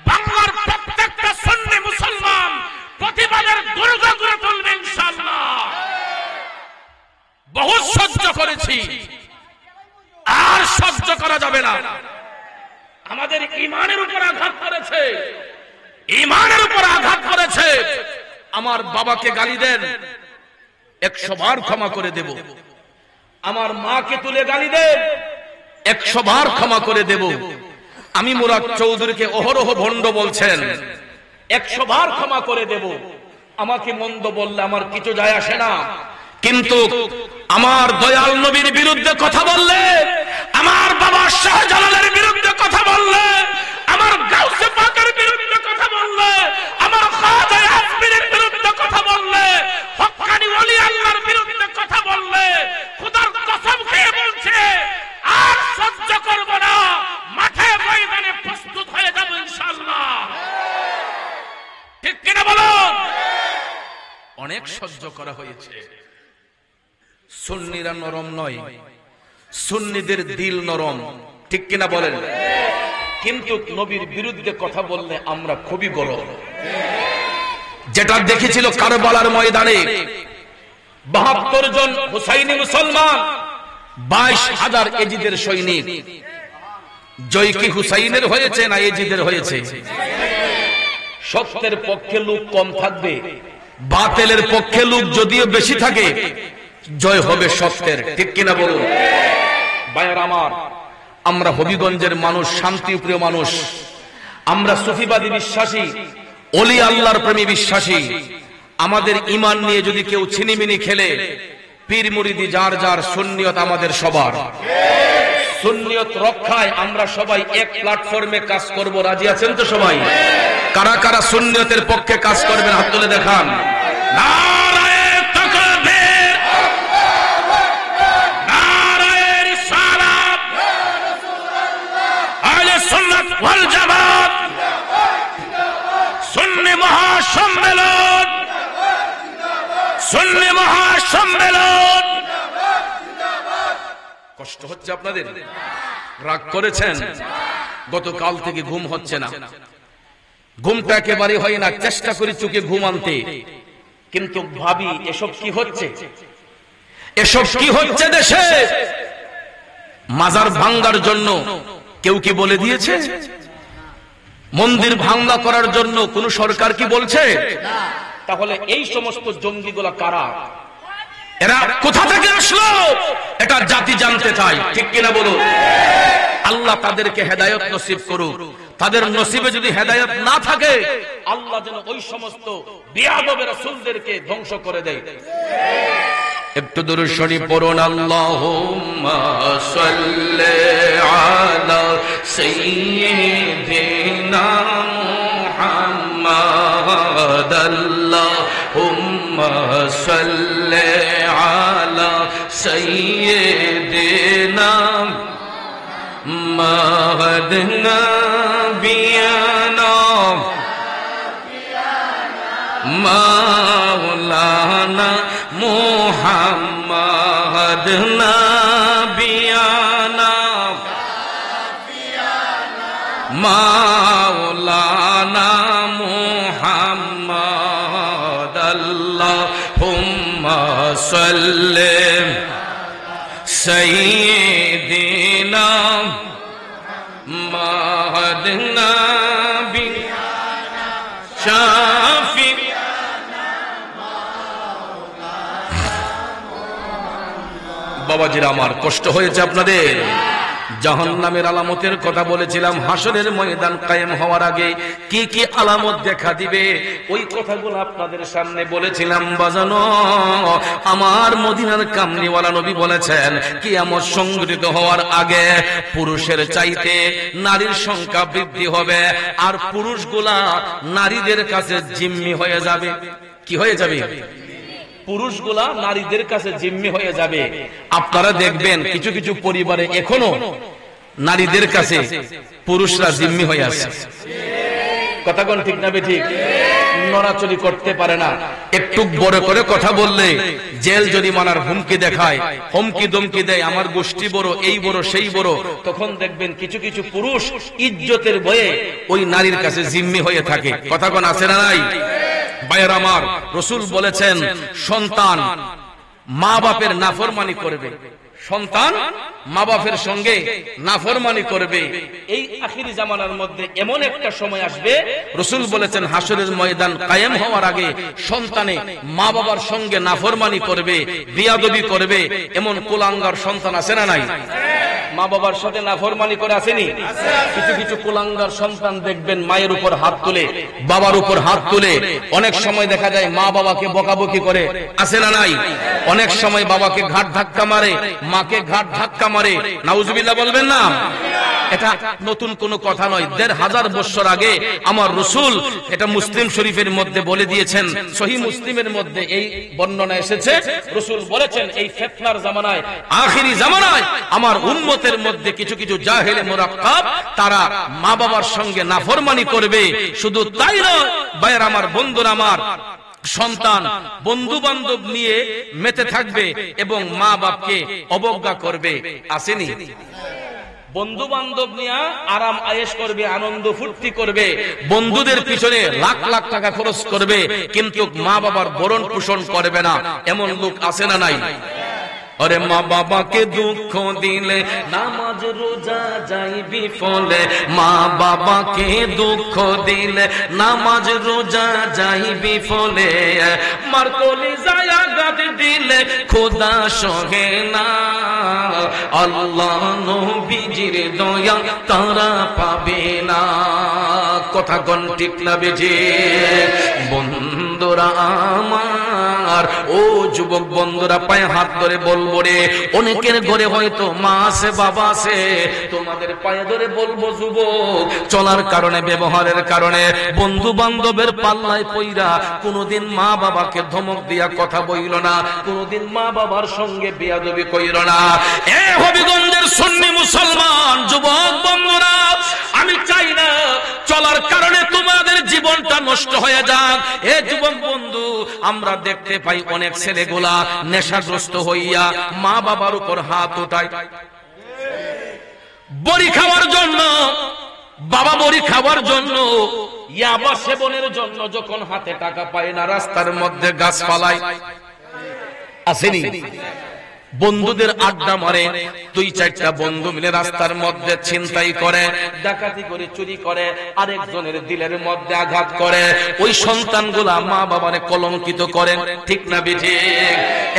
বাংলার প্রত্যেকটা সুন্নি মুসলমান প্রতিবাদের দুর্গ গড়ে তুলবে ইনশাআল্লাহ। বহু সহ্য করেছি, আর সহ্য করা যাবে না। আমাদের ঈমানের উপর আঘাত করেছে, ঈমানের উপর আঘাত করেছে। আমার বাবাকে গালি দেন, 100 বার ক্ষমা করে দেব। আমার মাকে তুলে গালি দেন, 100 বার ক্ষমা করে দেব। আমি মুরাদ চৌধুরীকে অহরহ ভণ্ড বলছেন, 100 বার ক্ষমা করে দেব। আমাকে মন্দ বললে আমার কিছু যায় আসে না, কিন্তু আমার দয়াল নবীর বিরুদ্ধে কথা বললে, আমার বাবা শাহজালালের বিরুদ্ধে কথা বললে, আমার গাউসে পাকের বিরুদ্ধে কথা বললে, আমার খাজা আজমিরের বিরুদ্ধে কথা বললে, হক্কানি ওলি আল্লাহর বিরুদ্ধে কথা বললে, খোদার কসম খেয়ে বলছে আর সহ্য করব না। মাঠে ময়দানে অনেক সহ্য করা হয়েছে। সুন্নিরা নরম নয়, সুন্নিদের দিল নরম, ঠিক কিনা বলেন? কিন্তু নবীর বিরুদ্ধে কথা বললে আমরা খুবই গরম। যেটা দেখেছিল কারবালার ময়দানে ৭২ জন হুসাইনি মুসলমান, ২২,০০০ এজিদের সৈনিক। জয় কি হুসাইনের হয়েছে না এজিদের হয়েছে? সত্যের পক্ষে লোক কম থাকবে, বাতিলের পক্ষে লোক যদিও বেশি থাকে, জয় হবে সত্যের, ঠিক কিনা বলুন? ভাইরা আমার, আমরা হবিগঞ্জের মানুষ, শান্তিপ্রিয় মানুষ, আমরা সুফিবাদী বিশ্বাসী, ওলি আল্লাহর প্রেমী বিশ্বাসী। আমাদের ঈমান নিয়ে যদি কেউ ছিনিমিনি খেলে, পীর মুরিদি যার যার, সুন্নিয়ত আমাদের সবার। সুন্নিয়ত রক্ষায় আমরা সবাই এক প্ল্যাটফর্মে কাজ করব। রাজি আছেন তো সবাই? কারা কারা সুন্নিয়তের পক্ষে কাজ করবেন হাত তুলে দেখান। নারায়ে তাকবীর, নারায়ে রিসালাত, আহলে সুন্নাত ওয়াল জামাত, সুন্নি মহাসম্মেলন, সুন্নি মহাসম্মেলন। কষ্ট হচ্ছে আপনাদের? রাগ করেছেন? গতকাল থেকে ঘুম হচ্ছে না, ঘুমটা একেবারে হয় না। চেষ্টা করি চোখে ঘুম আনতে, কিন্তু ভাবি এসব কি হচ্ছে, এসব কি হচ্ছে দেশে? মাজার ভাঙ্গার জন্য কেউ কি বলে দিয়েছে? মন্দির ভাঙ্গা করার জন্য কোন সরকার কি বলছে? তাহলে এই সমস্ত জঙ্গিগুলা কারা? এরা কোথা থেকে আসলো? এটা জাতি জানতে চায়, ঠিক কিনা বলো? আল্লাহ তাদেরকে হেদায়েত নসিব করুক। তাদের নসিবে যদি হেদায়েত না থাকে, আল্লাহ যেন ওই সমস্ত বিয়াদব রাসূলদেরকে ধ্বংস করে দেয়। একটু দরুদ শরীফ পড়ুন। আল্লাহুম্মা সাল্লি আলা সাইয়্যিদিনা মুহাম্মাদ, আল্লাহুম্মা সাল্লি আলা সাইয়্যিদিনা মুহাম্মাদ, নাবিয়ানা মাওলানা মুহাম্মাদ, নাবিয়ানা মাওলানা মুহাম্মাদ, আল্লাহুম্মা সাল্লি সাইয়্যিদিনা মুহাম্মাদ, নাবিয়ানা শাফি। বাবাজিরা আমার, কষ্ট হয়েছে আপনাদের? জাহান্নামের আলামতের কথা বলেছিলাম। হাসরের ময়দান কায়েম হওয়ার আগে কি কি আলামত দেখা দিবে, ওই কথাগুলো আপনাদের সামনে বলেছিলাম। বাজানো, আমার মদিনার কামলিওয়ালা নবী বলেছেন, কিয়ামত সংঘটিত হওয়ার আগে পুরুষের চাইতে নারীর সংখ্যা বৃদ্ধি হবে, আর পুরুষগুলা নারীদের কাছে জিম্মি হয়ে যাবে। কি হয়ে যাবে? পুরুষগুলা নারীদের কাছে জিম্মি হয়ে যাবে। আপনারা দেখবেন কিছু কিছু পরিবারে এখনো নারীদের কাছে পুরুষরা জিম্মি হয়ে আছে। কথা কোন ঠিক না বেঠিক? নড়াচড়ি করতে পারে না, একটু বড় করে কথা বললে জেল জরিমানার হুমকি দেখায়, হুমকি দমকি দেয়, আমার গোষ্ঠী বড়, এই বড় সেই বড়। তখন দেখবেন কিছু কিছু পুরুষ ইজ্জতের ভয়ে ওই নারীর কাছে জিম্মি হয়ে থাকে। কথা কোন আছে না নাই? ভাইয়ের আমার, রাসূল বলেছেন, সন্তান মা বাপের নাফরমানি করবে, সন্তান মা বাপের সঙ্গে নাফরমানি করবে। এই আখিরি জামানার মধ্যে এমন একটা সময় আসবে, রাসূল বলেছেন, হাসরের ময়দান কায়েম হওয়ার আগে সন্তানে মা বাবার সঙ্গে নাফরমানি করবে, বিয়াদবি করবে। এমন কুলাঙ্গার সন্তান আছে না নাই? মা বাবার সাথে নাফরমানি করে আসেনি? কিছু কিছু কুলাঙ্গার সন্তান দেখবেন মায়ের উপর হাত তুলে, বাবার উপর হাত তুলে। অনেক সময় দেখা যায় মা বাবাকে বকাবকি করে, আছে না নাই? অনেক সময় বাবাকে ঘাট ধাক্কা মারে, মাকে ঘাট ধাক্কা মারে। নাউজুবিল্লাহ বলবেন না? এটা নতুন কোনো কথা নয়। ১৫০০ বছর আগে আমার রাসূল এটা মুসলিম শরীফের মধ্যে বলে দিয়েছেন। সহিহ মুসলিমের মধ্যে এই বর্ণনা এসেছে। রাসূল বলেছেন, এই ফিতনার জামানায়, আখিরি জামানায় আমার উম্মতের মধ্যে কিছু কিছু জাহেলে মুরাক্কাব, তারা মা বাবার সঙ্গে নাফরমানি করবে। শুধু তাই নয় ভাইয়ের আমার, বন্ধুরা আমার, সন্তান বন্ধু বান্ধব নিয়ে মেতে থাকবে এবং মা বাপকে অবজ্ঞা করবে, আসেনি? বন্ধু বান্ধব নিয়ে আরাম আয়েশ করবে, আনন্দ ফুর্তি করবে, বন্ধুদের পিছনে লাখ লাখ টাকা খরচ করবে, কিন্তু মা বাবার ভরণ পোষণ করবে না, এমন লোক আছে না নাই? আরে মা বাবাকে দুঃখ দিলে নামাজ রোজা যাই বিফলে, মা বাবাকে দুঃখ দিলে নামাজ রোজা যাই বিফলে, মার কলিজায় আঘাত দিলে খোদা সহে না, আল্লাহ নবীজির দয়া তারা পাবে না। কথা কোন ঠিক না বেজে? বন্ধুরা আমার, ও যুবক বন্ধুরা, পায়ে হাত ধরে বলবো রে, অনেকের ঘরে হয়তো মা আছে বাবা আছে, তোমাদের পায়ে ধরে বলবো যুবক, চলার কারণে ব্যবহারের কারণে বন্ধু বান্ধবের পাল্লায় পইরা কোনদিন মা বাবাকে ধমক দিয়া কথা বইল না, কোনদিন মা বাবার সঙ্গে বেয়াদবি কইল না। এ হবিগঞ্জের সুন্নি মুসলমান যুবক বন্ধুরা, আমি চাই না চলার কারণে তোমাদের জীবনটা নষ্ট হয়ে যাক। এ যুবক বন্ধু, আমরা দেখতে পাই অনেক ছেলেগুলা নেশাগ্রস্ত হইয়া মা বাবার উপর হাত উঠায় বড়ি খাওয়ার জন্য, বাবা বড়ি খাওয়ার জন্য, ইয়াবা সেবনের জন্য যখন হাতে টাকা পায় না রাস্তার মধ্যে গাছ পালায়, আসেনি? বন্ধুদের আড্ডা মারে, দুই চারটা বন্ধু মিলে রাস্তার মধ্যে ছিনতাই করে, ডাকাতি করে, চুরি করে, আরেকজনের দিলের মধ্যে আঘাত করে, ওই সন্তানগুলা মা বাবারে কলঙ্কিত করেন, ঠিক না বিঠি?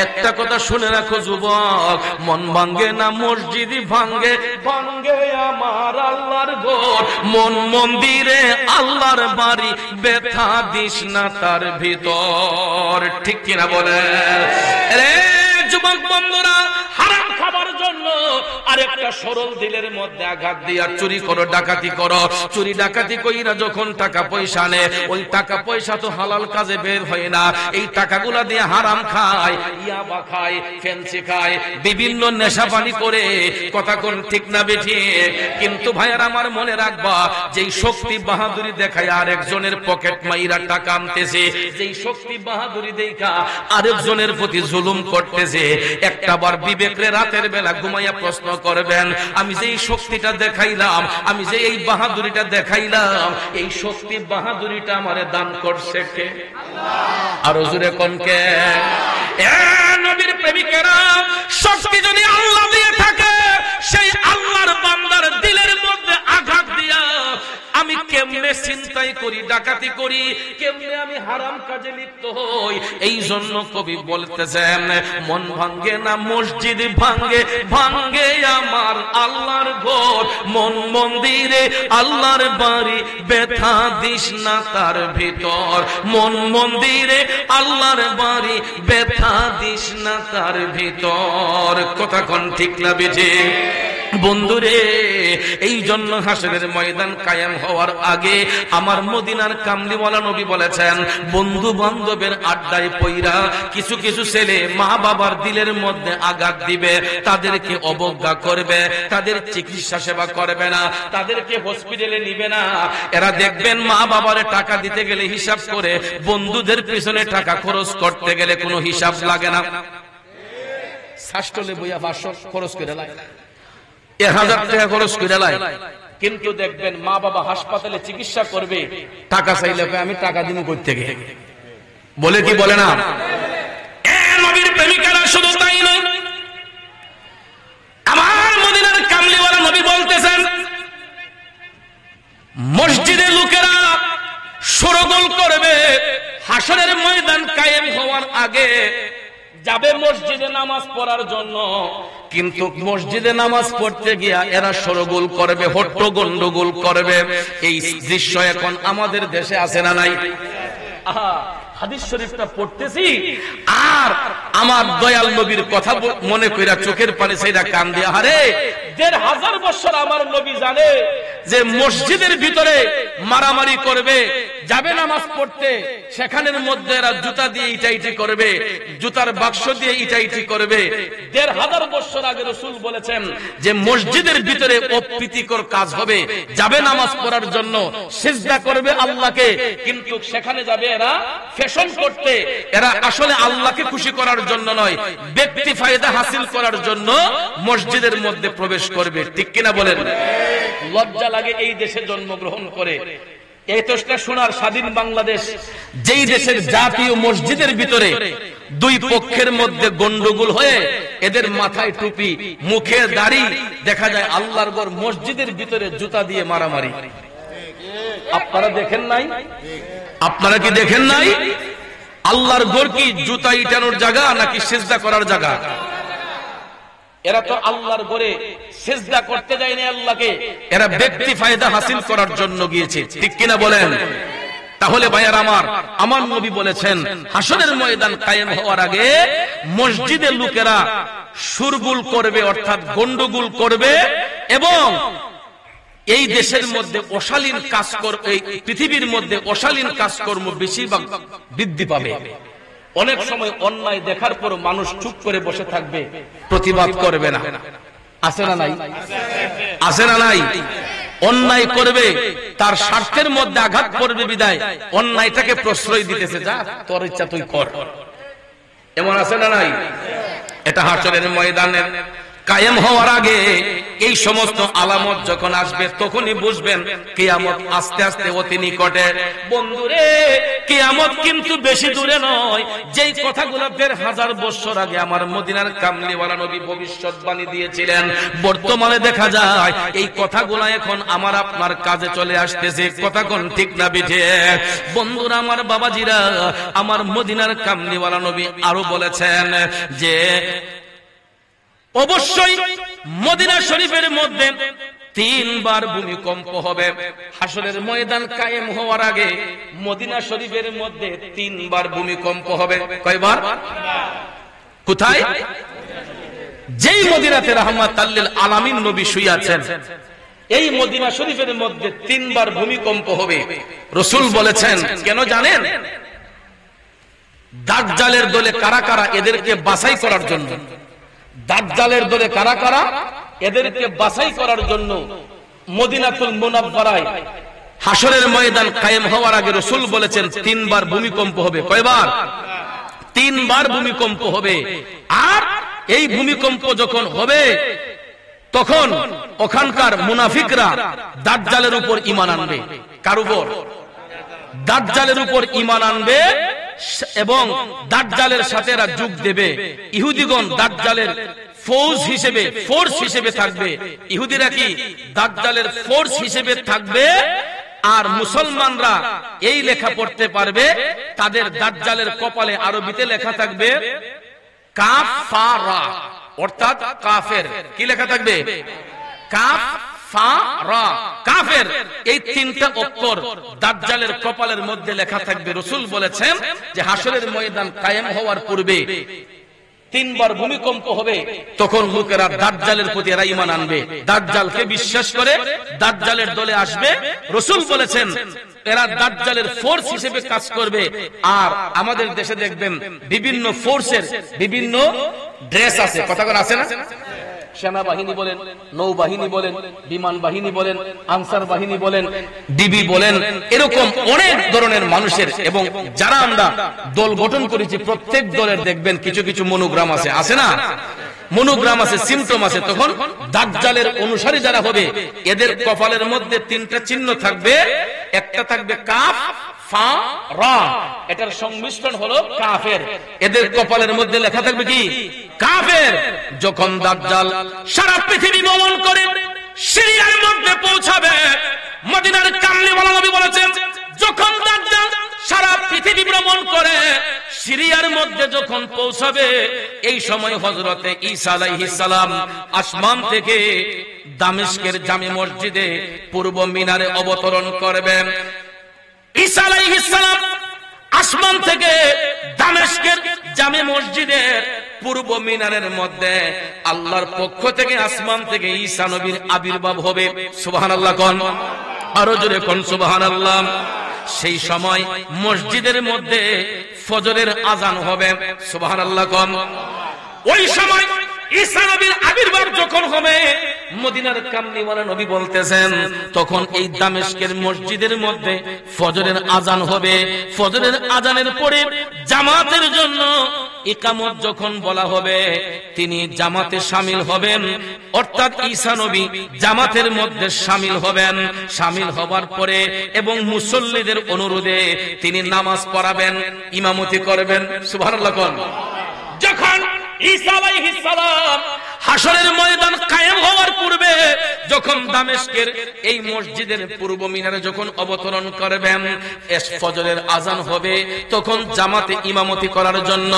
একটা কথা শুনে রাখো যুবক, মন ভাঙ্গে না মসজিদ ভাঙ্গে, ভাঙ্গে আমার আল্লাহর ঘর, মন মন্দিরে আল্লাহর বাড়ি, ব্যথা দিস না তার ভিতর, ঠিক কিনা বলেন? যুবক বন্ধুরা, হারাম খাবার জন্য আরেকটা সরল দিলের মধ্যে আঘাত দিয়া চুরি করো, ডাকাতি করো, চুরি ডাকাতি কইরা যখন টাকা পয়সা নে, ওই টাকা পয়সা তো হালাল কাজে বের হয় না, এই টাকাগুলা দিয়ে হারাম খায়, ইয়াবা খায়, ফেন্সি খায়, বিভিন্ন নেশা পানি করে, কথা কোন ঠিক না বেঠি? কিন্তু ভাইয়ার আমার মনে রাখবা, যেই শক্তি বাহাদুরি দেখায় আরেকজনের পকেট মাইরা টাকা আনতেছে, যেই শক্তি বাহাদুরি দেখা আরেকজনের প্রতি জুলুম করতেছে, একটা বার বিবেকরে রাতের বেলা ঘুমাইয়া প্রশ্ন করবেন, আমি যে এই শক্তিটা দেখাইলাম, আমি যে এই বাহাদুরিটা দেখাইলাম, এই শক্তি বাহাদুরিটা আমারে দান করছে কে? আরো জোরে কোন কে? এ নবীর প্রেমিকেরা, শক্তি যদি আল্লাহ দিয়ে থাকে, সেই আল্লাহর বান্দার দিলের মধ্যে আঘাত দিয়া আমি কেমনে চিন্তাই করি, ডাকাতি করি, কেমনে আমি হারাম কাজে লিপ্ত হই। এই জন্য কবি বলতেছেন, মন ভাঙ্গে না মসজিদ ভাঙ্গে, ভাঙ্গে আমার আল্লাহর ঘর, মন মন্দিরে আল্লাহর বাড়ি, ব্যথা দিস না তার ভিতর, মন মন্দিরে আল্লাহর বাড়ি, ব্যথা দিস না তার ভিতর। কথা কোন ঠিক না বেজে? বন্ধুরে, এই জন্য হাসরের ময়দান কায়েম হওয়ার আগে আমার মদিনার কামলিওয়ালা নবী বলেছেন, বন্ধু বান্ধবের আড্ডায় পইরা কিছু কিছু ছেলে মা বাবার দিলের মধ্যে আঘাত দিবে, তাদেরকে অবজ্ঞা করবে, তাদের চিকিৎসা সেবা করবে না, তাদেরকে হসপিটালে নিবে না। এরা দেখবেন মা বাবারে টাকা দিতে গেলে হিসাব করে, বন্ধুদের পিছনে টাকা খরচ করতে গেলে কোনো হিসাব লাগে না। শাস্ত্রলে বইয়া 500 খরচ করে লাগে, 1000 টাকা খরচ করে লাই, কিন্তু দেখবেন মা বাবা হাসপাতালে চিকিৎসা করবে, টাকা চাইলে আমি টাকা দিন কই থেকে, বলে কি বলে না? এ নবীর প্রেমিকারা শুধু তাই নয়, আমার মদিনার কামলিওয়ালা নবী বলতেছেন, মসজিদে লোকেরা শোরগোল করবে, হাসরের ময়দান কায়েম হওয়ার আগে যাবে মসজিদে নামাজ পড়ার জন্য, কিন্তু মসজিদে নামাজ পড়তে গিয়া এরা শোরগোল করবে, হট্ট গন্ডগোল করবে। এই দৃশ্য এখন আমাদের দেশে আছে না নাই? হাদিস শরীফটা পড়তেছি আর আমার দয়াল নবীর কথা মনে কইরা চোখের পানি ছাইরা কান দিয়া, আরে ১৫০০ বছর আমার নবী জানে যে মসজিদের ভিতরে মারামারি করবে, যাবে নামাজ পড়তে, সেখানের মধ্যে এরা জুতা দিয়ে ইটাইটি করবে, জুতার বাক্স দিয়ে ইটাইটি করবে। ১৫০০ বছর আগে রাসূল বলেছেন যে মসজিদের ভিতরে অপ্রীতিকর কাজ হবে, যাবে নামাজ পড়ার জন্য, সিজদা করবে আল্লাহকে, কিন্তু সেখানে যাবে এরা ফ্যাশন করতে, এরা আসলে আল্লাহকে খুশি করার জন্য নয়, ব্যক্তি ফায়দা হাসিল করার জন্য মসজিদের মধ্যে প্রবেশ করবে। ঠিক কিনা বলেন? লজ্জা লাগে এই দেশে জন্মগ্রহণ করে। এই তোষটা শোনার স্বাধীন বাংলাদেশ, যেই দেশের জাতীয় মসজিদের ভিতরে দুই পক্ষের মধ্যে গন্ডগোল হয়ে এদের মাথায় টুপি, মুখে দাড়ি, দেখা যায় আল্লাহর ঘর মসজিদের ভিতরে জুতা দিয়ে মারামারি। আপনারা দেখেন নাই? আপনারা কি দেখেন নাই? আল্লাহর ঘর কি জুতা ইটানোর জায়গা নাকি সিজদা করার জায়গা? এরা তো আল্লাহর ঘরে সিজদা করতে যায়নি আল্লাহকে, এরা ব্যক্তি ফায়দা হাসিল করার জন্য গিয়েছে। ঠিক কিনা বলেন? তাহলে ভাইয়ার আমার নবী বলেছেন হাসরের ময়দান কায়েম হওয়ার আগে মসজিদের লোকেরা শুরগুল করবে, অর্থাৎ গন্ডগোল করবে, এবং এই দেশের মধ্যে অশালীন কাজ করবে, এই পৃথিবীর মধ্যে অশালীন কাজকর্ম বেশিরভাগ বৃদ্ধি পাবে। অনেক সময় অন্যায় দেখার পর মানুষ চুপ করে বসে থাকবে, প্রতিবাদ করবে না। আছে না নাই? আছে না নাই? অন্যায় করবে, তার স্বার্থের মধ্যে আঘাত করবে বিদায় অন্যায়টাকে প্রশ্রয় দিতেছে, যা তোর ইচ্ছা তুই কর। এমন আছে না নাই? এটা হাসরের ময়দানের কায়েম হওয়ার আগে এই সমস্ত আলামত যখন আসবে তখনই বুঝবেন কিয়ামত আস্তে আস্তে অতি নিকটে। বন্ধুরে, কিয়ামত কিন্তু বেশি দূরে নয়। যেই কথাগুলো ১৫০০ বছর আগে আমার মদিনার কামলিওয়ালা নবী ভবিষ্যৎবাণী দিয়েছিলেন, বর্তমানে দেখা যায় এই কথাগুলো এখন আমার আপনার কাজে চলে আসতেছে। কথা কোন ঠিক না বিঠে? বন্ধুরা আমার, বাবাজিরা আমার, মদিনার কামলিওয়ালা নবী আরো বলেছেন যে অবশ্যই মদিনা শরীফের মধ্যে ৩ বার ভূমিকম্প হবে। হাসরের ময়দান কায়েম হওয়ার আগে মদিনা শরীফের মধ্যে ৩ বার ভূমিকম্প হবে। কয়বার? কোথায়? যেই মদিনাতে রাহমাতাল লিল আলামিন নবী শুয়ে আছেন, এই মদিনা শরীফের মধ্যে ৩ বার ভূমিকম্প হবে। রাসূল বলেছেন কেন জানেন? দাজ্জালের দলে কারা কারা, এদেরকে বাছাই করার জন্য। দাজ্জালের দলে কারা কারা, এদেরকে বাছাই করার জন্য মদিনাতুল মুনাওয়ারায় হাসরের ময়দান কায়েম হওয়ার আগে রাসূল বলেছেন ৩ বার ভূমিকম্প হবে। কয়বার? ৩ বার ভূমিকম্প হবে। আর এই ভূমিকম্প যখন হবে তখন ওখানকার মুনাফিকরা দাজ্জালের উপর ঈমান আনবে। কার উপর? দাজ্জালের উপর ঈমান আনবে এবং দাজ্জালের সাথে এরা যোগ দেবে। ইহুদিগণ দাজ্জালের ফোর্স হিসেবে থাকবে। ইহুদিরা কি দাজ্জালের ফোর্স হিসেবে থাকবে, আর মুসলমানরা এই লেখা পড়তে পারবে। তাদের দাজ্জালের কপালে আরবিতে লেখা থাকবে কাফারা, অর্থাৎ কাফের। কি লেখা থাকবে? কাফারা, কাফের। এই ৩টা অক্ষর দাজ্জালের কপালের মধ্যে লেখা থাকবে। রাসূল বলেছেন যে হাসরের ময়দান কায়েম হওয়ার পূর্বে ৩ বার ভূমিকম্প হবে, তখন লোকেরা দাজ্জালের প্রতি এরা ঈমান আনবে, দাজ্জালকে বিশ্বাস করে দাজ্জালের দলে আসবে। রাসূল বলেছেন এরা দাজ্জালের ফোর্স হিসেবে কাজ করবে। আর আমাদের দেশে দেখবেন বিভিন্ন ফোর্সের বিভিন্ন ড্রেস আছে। কথা কথা আছে না? সেনাবাহিনী বলেন, নৌবাহিনী বলেন, বিমান বাহিনী বলেন, আনসার বাহিনী বলেন, ডিবি বলেন, এরকম অনেক ধরনের মানুষের, এবং যারা আমরা দল গঠন করেছি প্রত্যেক দলের দেখবেন কিছু কিছু মনোগ্রাম আছে। আছে না? মনোগ্রাম আছে, সিম্পটম আছে। তখন দাজ্জালের অনুসারী যারা হবে এদের কপালের মধ্যে 3টা চিহ্ন থাকবে। একটা থাকবে কাফ, ফা, রা, এটার সংমিশ্রণ হলো কাফের। এদের কপালের মধ্যে লেখা থাকবে কি? কাফের। যখন দাজ্জাল সারা পৃথিবী ভ্রমণ করে সিরিয়ার মধ্যে পৌঁছাবে, মদিনার কামলিওয়ালা নবী বলেছেন যখন দাজ্জাল সারা পৃথিবী ভ্রমণ করে সিরিয়ার মধ্যে যখন পৌঁছাবে, এই সময় হযরতে ঈসা আলাইহিস সালাম আসমান থেকে দামেস্কের জামে মসজিদে পূর্ব মিনারে অবতরণ করবেন। ঈসা আলাইহিস সালাম আসমান থেকে দামেস্কের জামে মসজিদের পূর্ব মিনারের মধ্যে আল্লাহর পক্ষ থেকে আসমান থেকে ঈসা নবীর আবির্ভাব হবে। সুবহানাল্লাহ কোন, আরো জোরে কোন সুবহানাল্লাহ। সেই সময় মসজিদের মধ্যে ফজরের আজান হবে। সুবহানাল্লাহ কোন। ওই সময় ঈসা নবীর আবির্ভাব যখন হবে, মদিনার কামলিওয়ালা নবী বলতেছেন, তখন এই দামেস্কের মসজিদের মধ্যে ফজরের আজান হবে। ফজরের আজানের পরে জামাতের জন্য ইকামত যখন বলা হবে, তিনি জামাতে শামিল হবেন, অর্থাৎ ঈসা নবী জামাতের মধ্যে শামিল হবেন। শামিল হবার পরে এবং মুসল্লিদের অনুরোধে তিনি নামাজ পড়াবেন, ইমামতি করবেন। সুবহানাল্লাহ কোন। যখন ঈসা আলাইহিস সালাম হাসরের ময়দান কায়েম হওয়ার পূর্বে যখন দামেস্কের এই মসজিদের পূর্ব মিনারে যখন অবতরণ করবেন, ফজরের আজান হবে, তখন জামাতে ইমামতি করার জন্য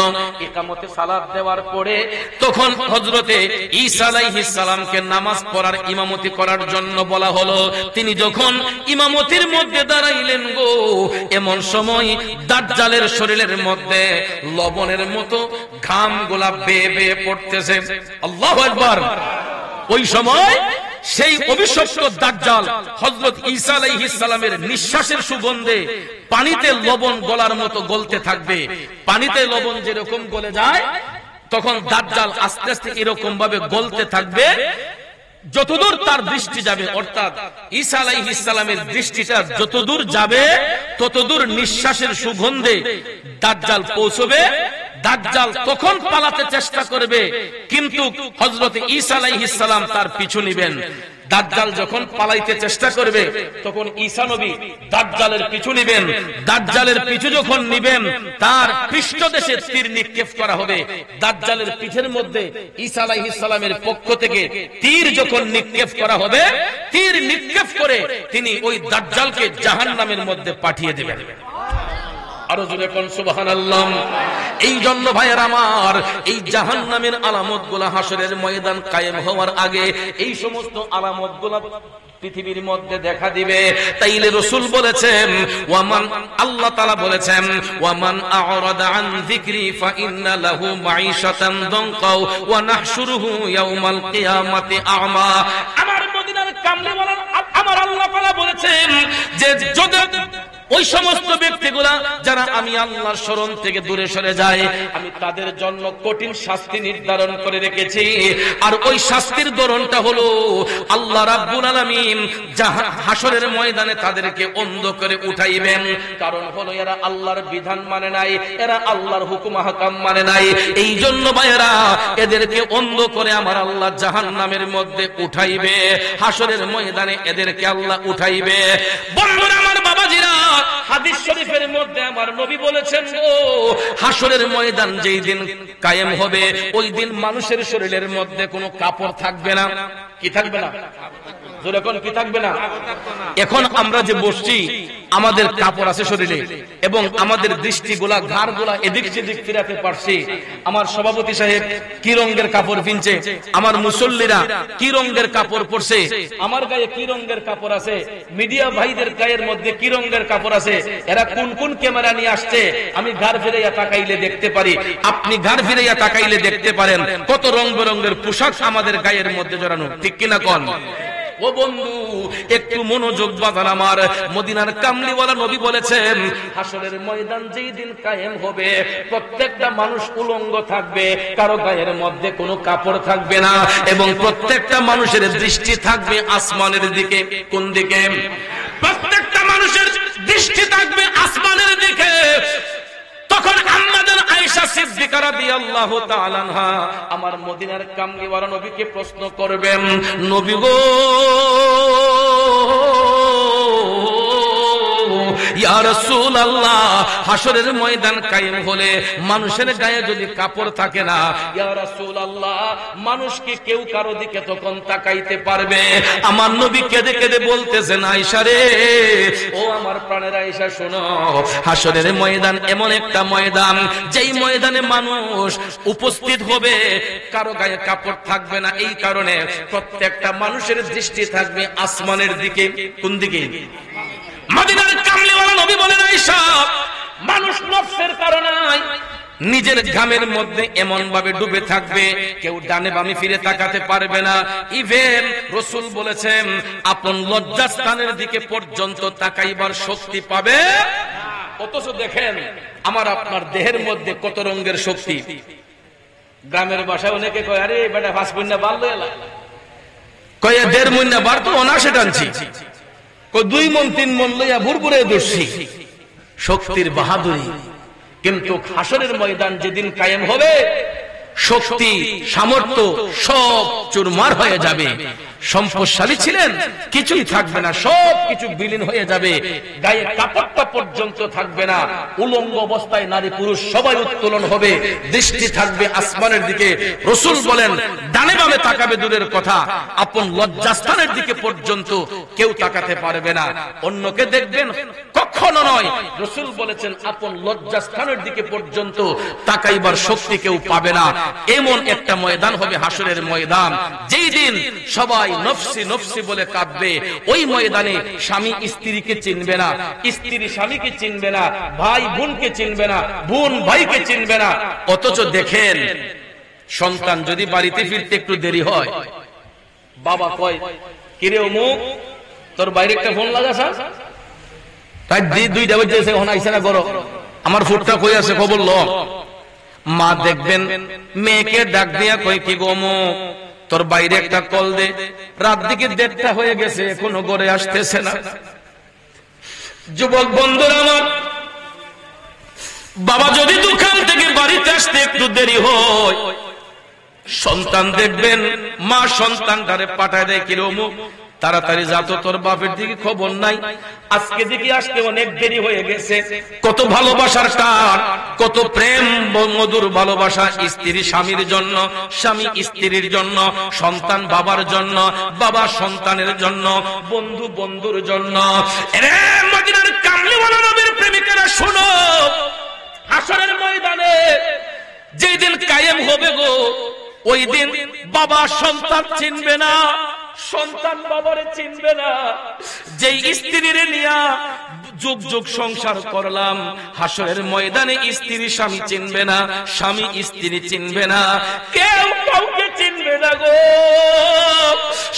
ইকামতে সালাত দেওয়ার পরে তখন হযরতে ঈসা আলাইহিস সালামকে নামাজ পড়ার ইমামতি করার জন্য বলা হলো। তিনি যখন ইমামতির মধ্যে দাঁড়াইলেন গো, এমন সময় দাজ্জালের শরীরের মধ্যে লবণের মতো ঘামগুলা বেয়ে বেয়ে পড়তেছে। আল্লাহু আকবার। ওই সময় সেই অভিশপ্ত দাজ্জাল হযরত ঈসা আলাইহিস সালামের নিঃশ্বাসের সুগন্ধে পানিতে লবণ গলার মতো গলতে থাকবে। পানিতে লবণ যেরকম গলে যায়, তখন দাজ্জাল আস্তে আস্তে এরকম ভাবে গলতে থাকবে যতদূর তার দৃষ্টি যাবে, অর্থাৎ ঈসা আলাইহিস সালামের দৃষ্টিটা যতদূর যাবে ততদূর নিঃশ্বাসের সুগন্ধে দাজ্জাল পৌঁছবে। দাজ্জাল তখন পালাতে চেষ্টা করবে, কিন্তু হযরত ঈসা আলাইহিস সালাম তার পিছু নিবেন। দাজ্জাল যখন পালাইতে চেষ্টা করবে, তখন ঈসা নবী দাজ্জালের পিছু নিবেন। দাজ্জালের পিছু যখন নিবেন, তার পৃষ্ঠদেশে তীর নিক্ষেপ করা হবে। দাজ্জালের পিঠের মধ্যে ঈসা আলাইহিস সালামের পক্ষ থেকে তীর যখন নিক্ষেপ করা হবে, তীর নিক্ষেপ করে তিনি ওই দাজ্জালকে জাহান্নামের মধ্যে পাঠিয়ে দেবেন। আরো জোরে কোন সুবহানাল্লাহ। এই জন্য ভাইয়ের আমার, এই জাহান্নামের আলামতগুলো হাসরের ময়দান কায়েম হওয়ার আগে এই সমস্ত আলামতগুলো পৃথিবীর মধ্যে দেখা দিবে। তাইলে রাসূল বলেছেন, ওয়ামান, আল্লাহ তাআলা বলেছেন, ওয়ামান আ'রাদা আন যিকরি ফা ইন্না লাহু মাঈশাতান দানকা ওয়া নাহশুরুহু ইয়াওমাল কিয়ামাতি আ'মা। আমার মদিনার কামলিওয়ালা আমার আল্লাহ তাআলা বলেছেন যে যদি ওই সমস্ত ব্যক্তিগুলা যারা আমি আল্লাহর শরণ থেকে দূরে সরে যায়, আমি তাদের জন্য কঠিন শাস্তি নির্ধারণ করে রেখেছি। আর ওই শাস্তির ধরনটা হলো, আল্লাহ রাব্বুল আলামিন হাসরের ময়দানে তাদেরকে অন্ধ করে উঠাইবেন। কারণ হলো এরা আল্লাহর বিধান মানে নাই, এরা আল্লাহর হুকুম আহকাম মানে নাই। এই জন্য ভাইয়েরা, এদেরকে অন্ধ করে আমার আল্লাহ জাহান্নামের মধ্যে উঠাইবে। হাসরের ময়দানে এদেরকে আল্লাহ উঠাইবে। বন্ধুরা আমার, বাবাজিরা, হাদিস শরীফের মধ্যে আমার নবী বলেছেন, ও হাসরের ময়দান যেই দিন কায়েম হবে, ওই দিন মানুষের শরীরের মধ্যে কোনো কাপড় থাকবে না। কি থাকবে না? যখন কি থাকবে না? এখন আমরা যে বসছি, আমাদের কাপড় আছে শরীরে এবং আমাদের দৃষ্টিগুলা, ঘাড়গুলা এদিক সেদিক ফিরাতে পারছি। আমার সভাপতি সাহেব কি রঙের কাপড় কিনছে, আমার মুসল্লিরা কি রঙের কাপড় পরছে, আমার গায়ে কি রঙের কাপড় আছে, মিডিয়া ভাইদের গায়ের মধ্যে কি রঙের কাপড় আছে, এরা কোন কোন ক্যামেরা নিয়ে আসছে, আমি ঘাড় ফিরাইয়া তাকাইলে দেখতে পারি, আপনি ঘাড় ফিরাইয়া তাকাইলে দেখতে পারেন কত রং বেরঙের পোশাক আমাদের গায়ের মধ্যে জড়ানো। ঠিক কিনা কোন? ও বন্ধু, একটু মনোযোগ বাঁধান আমার। মদিনার কামলিওয়ালা নবী বলেছেন, হাসরের ময়দান যেই দিন কায়েম হবে, প্রত্যেকটা মানুষ উলঙ্গ থাকবে, কারো গায়ের মধ্যে কোনো কাপড় থাকবে না, এবং প্রত্যেকটা মানুষের দৃষ্টি থাকবে আসমানের দিকে। কোন দিকে? প্রত্যেকটা মানুষের দৃষ্টি থাকবে আসমানের দিকে। তখন আমাদের আয়েশা সিদ্দিকা রাদিয়াল্লাহু তাআলা আনহা আমার মদিনার কামলিওয়ালা নবীকে প্রশ্ন করবেন, নবী গো, ইয়া রাসূলুল্লাহ, হাসরের ময়দান কায়েম হলে মানুষের গায়ে যদি কাপড় থাকে না, ইয়া রাসূলুল্লাহ, মানুষ কি কেউ কারো দিকে তখন তাকাইতে পারবে? আমার নবী কেঁদে কেঁদে বলতেছেন, আয়েশা রে, ও আমার প্রাণের আয়েশা, শোনো, হাসরের ময়দান এমন একটা ময়দান, যেই ময়দানে মানুষ উপস্থিত হবে, কারো গায়ে কাপড় থাকবে না। এই কারণে প্রত্যেকটা মানুষের দৃষ্টি থাকবে আসমানের দিকে। কোন দিকে? মদিনার কামলিওয়ালা নবী বলেন, আয়েশা, মানুষ নফসের কারণে নিজের ঘামের মধ্যে এমন ভাবে ডুবে থাকবে, কেউ ডানে বামে ফিরে তাকাতে পারবে না। ইভেন রাসূল বলেছেন আপন লজ্জাস্থানের দিকে পর্যন্ত তাকাইবার শক্তি পাবে। অথচ দেখেন আমার আপনার দেহের মধ্যে কত রঙের শক্তি। গ্রামের ভাষায় অনেকে কয় আরে বেটা 5 মহিনা বাড়লো এলা, কয় 1.5 মহিনা বাড়তো অনাসে টানছি, কয় 2 মণ 3 মণ লইয়া ভুরভুরে দৌড়ছি। শক্তির বাহাদুরি। কিন্তু হাসরের ময়দান যেদিন কায়েম হবে, শক্তি সামর্থ্য সব চুরমার হয়ে যাবে। সম্পদশালী ছিলেন, কিছুই থাকবে না, সব কিছু বিলীন হয়ে যাবে। গায়ে কাপড়টা পর্যন্ত থাকবে না। উলঙ্গ অবস্থায় নারী পুরুষ সবাই উত্তোলন হবে, দৃষ্টি থাকবে আসমানের দিকে। রাসূল বলেন ডানে বামে তাকাবে দূরের কথা, আপন লজ্জাস্থানের দিকে পর্যন্ত কেউ তাকাতে পারবে না। অন্যকে দেখবেন কখনো নয়। রাসূল বলেছেন আপন লজ্জাস্থানের দিকে পর্যন্ত তাকাইবার শক্তি কেউ পাবে না। এমন একটা ময়দান হবে হাসরের ময়দান, যেই দিন সবাই নফসি নফসি বলে কাঁদবে। ওই ময়দানে স্বামী স্ত্রীকে চিনবে না, স্ত্রী স্বামীকে চিনবে না, ভাই বোনকে চিনবে না, বোন ভাইকে চিনবে না। অথচ দেখেন সন্তান যদি বাড়িতে ফিরতে একটু দেরি হয়, বাবা কয় কিরে অমুক তোর বাইরে একটা ফোন লাগাছা, তাই 2টা বাজে এখন আইছে না করো, আমার ফুটটা কই আছে খবর ল। মা দেখবেন মেয়েকে ডাক দিয়া কই কি গো অমুক তোর বাইরে একটা কল দে, রাত দিকে 1:30টা হয়ে গেছে এখনো ঘরে আসতেছে না। যুবক বন্ধুরা আমার, বাবা যদি দোকান থেকে বাড়িতে আসতে একটু দেরি হয়, সন্তান দেখবেন মা সন্তানটারে পাঠায় দেয় কি অমুক তাড়াতাড়ি যা তো, তোর বাপের দিকে খবর নাই, আজকে দিকে আসতে অনেক দেরি হয়ে গেছে। কত ভালোবাসার টান, কত প্রেম মধুর ভালোবাসা, স্ত্রী স্বামীর জন্য, স্বামী স্ত্রীর জন্য, সন্তান বাবার জন্য, বাবা সন্তানের জন্য, বন্ধু বন্ধুর জন্য। এরে মদিনার কামলিওয়ালা নবীর প্রেমিকেরা শোনো, হাসরের ময়দানে যেই দিন কায়েম হবে গো, ওই দিন বাবা সন্তান চিনবে না, সন্তান বাবারে চিনবে না। যেই স্ত্রীর নিয়া যুগ যুগ সংসার করলাম, হাসরের ময়দানে স্ত্রী স্বামী চিনবে না, স্বামী স্ত্রী চিনবে না, কেউ কাউকে চিনবে না গো।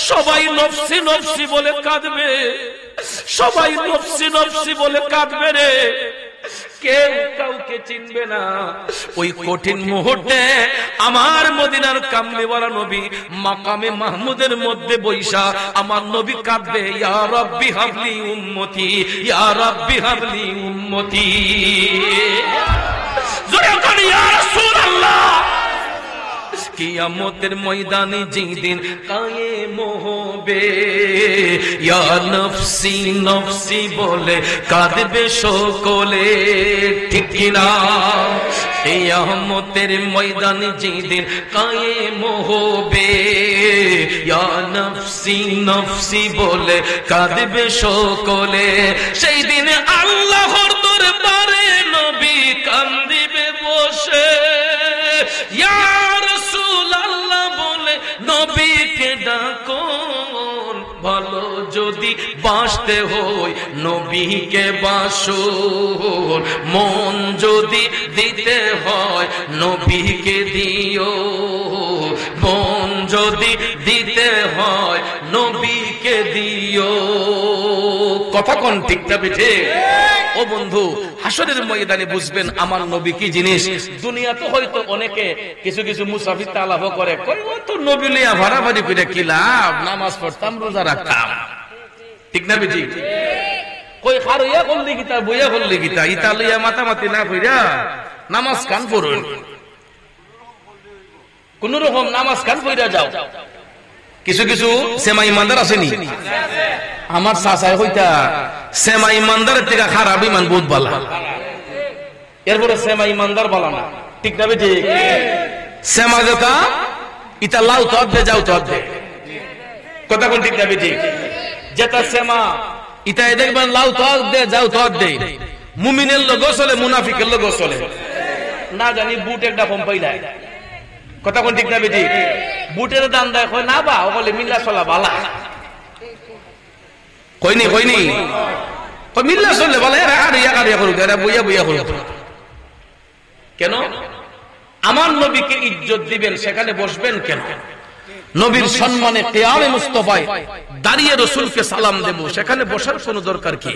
সবাই নফসি নফসি বলে কাঁদবে, সবাই নফসি নফসি বলে কাঁদবে রে, কেউ কাউকে চিনবে না। ওই কঠিন মুহূর্তে আমার মদিনার কামলিওয়ালা নবী মাকামে মাহমুদের মধ্যে বৈশা আমার নবী কাঁদবে, ইয়া রাব্বি হাবলি উম্মতি, ইয়া রাব্বি হাবলি উম্মতি। জোরে বলেন ইয়া রাসূলুল্লাহ। কিয়ামতের ময়দানে যেদিন কায়েম হবে, ইয়া নফসি নফসি বলে কাঁদবে সকলে, ঠিক কিনা? কিয়ামতের ময়দানে যেদিন কায়েম হবে, ইয়া নফসি নফসি বলে কাঁদবে সকলে, সেই দিন আল্লাহর দরবারে নবী কান্দিবে বসে, ইয়া রাসূলুল্লাহ বলে নবীকে ডাকুন, ভালো যদি বাসতে হয় নবীকে বাসুন, মন যদি দিতে হয় নবীকে দিও, মন যদি দিতে হয় নবীকে দিও। কথা কোন ঠিক না বেঠে? ও বন্ধু, হাসরের ময়দানে বুঝবেন আমার নবী কি জিনিস। দুনিয়াতে হয়তো অনেকে কিছু কিছু মুসাফির তালাভ করে, কই ও তো নবী লিয়া ভাড়াভাড়ি করে কি লাভ, নামাজ পড়তাম রোজা রাখতাম, ঠিক না বেটি? কই খারইয়া করলি গীতা, বইয়া করলি গীতা, ইতা লইয়া মাতামাতি না কইরা নামাজ কান পড়ুন, কোন রকম নামাজ কান পড়া যাও। কিছু কিছু সেমা ইমানদার আসেনি, আমার চাচাই হইতা সেমা ইমানদারের থেকে খারাপ ইমান বহুত বালা, এরপরে সেমা ইমানদার বালা না, ঠিক না বেটি? সেমা দেখা ইতা লাউ তো দে যাও তো দে, কথা কোন ঠিক না বেটি? যেটা সেমা ইতা দেখবেন লাউ তো দে যাও তো দে, মুমিনের লোক চলে মুনাফিকের লোক চলে, না জানি বুট একটা কম পাইলাই, কথা কোন ঠিক না বেটি? বুটের দাম দেয় কয় না বা বলে মিল্লা চলা বালা, কইনি কইনি মিল্লা চললে বলে বইয়া বইয়া করুক। কেন? আমার নবীকে ইজ্জত দিবেন, সেখানে বসবেন কেন? নবীর সম্মানে কিয়ামে মুস্তাফায় দাঁড়িয়ে রাসূলকে সালাম দেব, সেখানে বসার কোনো দরকার কি?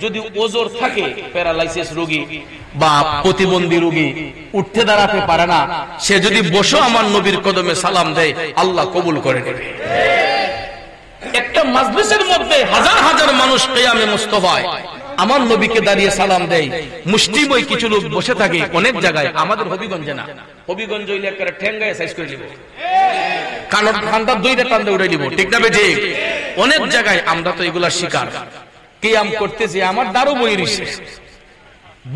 যদি ওজর থাকে, প্যারালাইসিস রোগী বা প্রতিবন্ধী রোগী, উঠতে দাঁড়াতে পারে না, সে যদি বসে আমার নবীর কদমে সালাম দেয়, আল্লাহ কবুল করে নেবে। একটা মাজলিসের মধ্যে হাজার হাজার মানুষ কিয়ামে মুস্তাফায় আমার নবীকে দাঁড়িয়ে সালাম দেয়, মুষ্টিময় কিছু লোক বসে থাকে অনেক জায়গায়, আমাদের হবিগঞ্জে না, হবিগঞ্জ হইলে একটা ঠেঙ্গায় সাইজ করে নিব, কানের ঠান্ডা দুইটা টান্দে উড়াই দিব, ঠিক না বেঠি? অনেক জায়গায় আমরা তো এগুলা শিকার। কিয়াম করতেছি, আমার দারু বই রইছে,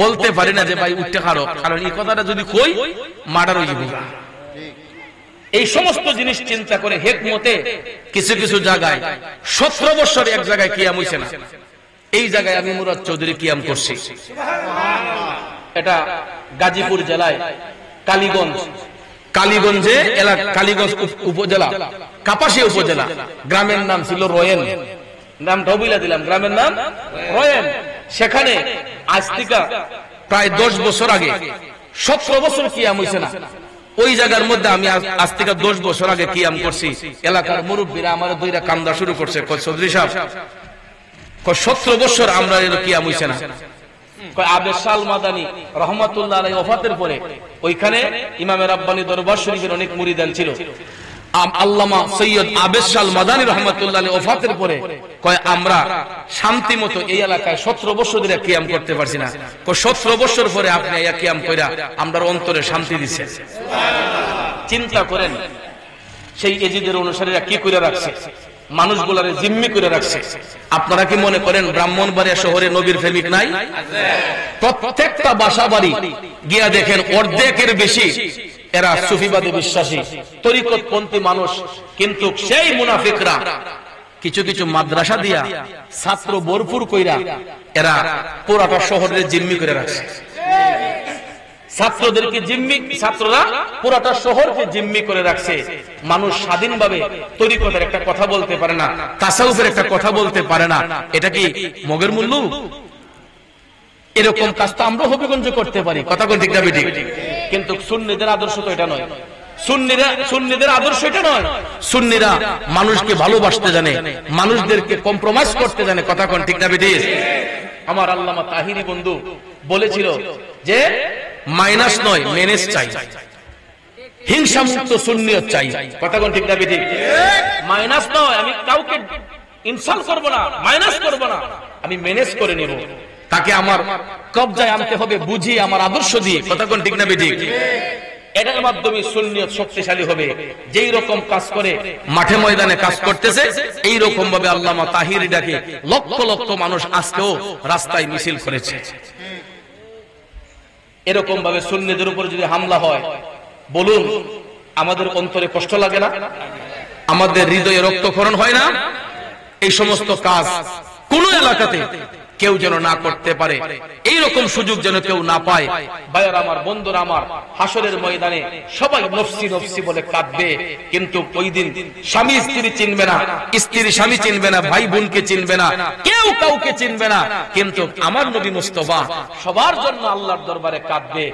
বলতে পারি না যে ভাই উঠতে খারো, কারণ এই কথাটা যদি কই মার্ডার হয়ে যাবে। এই সমস্ত জিনিস চিন্তা করে হেকমতে কিছু কিছু জায়গায় 17 বছর এক জায়গায় কিয়াম হইছে না। এই জায়গায় আমি মুরাদ চৌধুরী কিয়াম করছি। এটা গাজীপুর জেলায় কালীগঞ্জে কালীগঞ্জ উপজেলা, কাপাসিয়া উপজেলা, গ্রামের নাম ছিল রয়েন, নামটা বইলা দিলাম, গ্রামের নাম রয়েন। সেখানে আজ থেকে প্রায় 10 বছর আগে 17 বছর কিয়াম হইছে না। ওই জায়গার মধ্যে আমি আজ থেকে 10 বছর আগে কিয়াম করছি। এলাকার মুরব্বীরা আমার দুইটা কান্দা শুরু করছে, চৌধুরী সাহেব 17 বছর আমরা এর কিয়াম হইছে না। আবেদ শাহ মাদানী রহমাতুল্লাহ আলাইহি ওফাতের পরে ওইখানে ইমামে রাব্বানী দরবার শরীফের অনেক মুরিদান ছিল। আল্লামা সৈয়দ আবেদ শাহ মাদানী রহমাতুল্লাহ আলাইহি ওফাতের পরে কয় আমরা শান্তি মতো এই এলাকায় 17 বছর ধরে কিয়াম করতে পারছি না। 17 বছর পরে আপনি এই কিয়াম কইরা আমরার অন্তরে শান্তি দিছেন। চিন্তা করেন সেই এজিদের অনুসারীরা কি কইরা রাখছে, মানুষগুলারে জিম্মি করে রাখছে। আপনারা কি মনে করেন ব্রাহ্মণবাড়িয়া শহরে নবীর প্রেমিক নাই? প্রত্যেকটা বাসা বাড়ি গিয়া দেখেন অর্ধেকের বেশি এরা সুফিবাদে বিশ্বাসী, তরিকতপন্থী মানুষ। কিন্তু সেই মুনাফিকরা কিছু কিছু মাদ্রাসা দিয়া ছাত্র ভরপুর কইরা এরা পুরাটা শহরে জিম্মি করে রাখছে। ছাত্রদেরকে জিম্মি, ছাত্ররা পুরাটা শহরকে জিম্মি করে রাখছে। মানুষ স্বাধীনভাবে তরিকতের একটা কথা বলতে পারে না, তাসাউফের একটা কথা বলতে পারে না। এটা কি মগের মূল্য? এরকম কাজ তো আমরা হবিগঞ্জে করতে পারি, কথা কোন ঠিক না বেঠিক? কিন্তু সুন্নিদের আদর্শ তো এটা নয়। সুন্নিদের আদর্শ এটা নয়। সুন্নিরা মানুষকে ভালোবাসতে জানে, মানুষদেরকে কম্প্রোমাইজ করতে জানে, কথা কোন ঠিক না বেঠিক? আমার আল্লামা তাহিরি বন্ধু বলেছিল যে মাইনাস নয় মেনেজ চাই, হিংসা মুক্ত সুন্নিয়ত চাই, কথা কোন ঠিক না বেঠিক? মাইনাস নয়, আমি কাউকে ইনসাল্ট করব না, মাইনাস করব না, আমি ম্যানেজ করে নেব। তাকে আমার কবজায় আনতে হবে বুঝিয়ে, আমার আদর্শ দিয়ে, কথা কোন ঠিক না বেঠিক? এটার মাধ্যমে সুন্নিয়ত শক্তিশালী হবে। যেই রকম কাজ করে মাঠে ময়দানে কাজ করতেছে, এই রকম ভাবে আল্লামা তাহিরি ডাকে লক্ষ লক্ষ মানুষ আজকেও রাস্তায় মিছিল করেছে। এরকম ভাবে সুন্নিদের উপর যদি হামলা হয়, বলুন আমাদের অন্তরে কষ্ট লাগে না? আমাদের হৃদয়ে রক্তক্ষরণ হয় না? এই সমস্ত কাজ কোন এলাকাতে কেউ যেন না করতে পারে, এইরকম সুযোগ যেন কেউ না পায়। ভাইয়ার আমার, বন্ধুরা আমার, হাসরের ময়দানে সবাই নফসি নফসি বলে কাঁদবে। কিন্তু ওই দিন স্বামী স্ত্রী চিনবে না, স্ত্রী স্বামী চিনবে না, ভাই বোনকে চিনবে না, কেউ কাউকে চিনবে না। কিন্তু আমার নবী মুস্তাফা সবার জন্য আল্লাহর দরবারে কাঁদবে।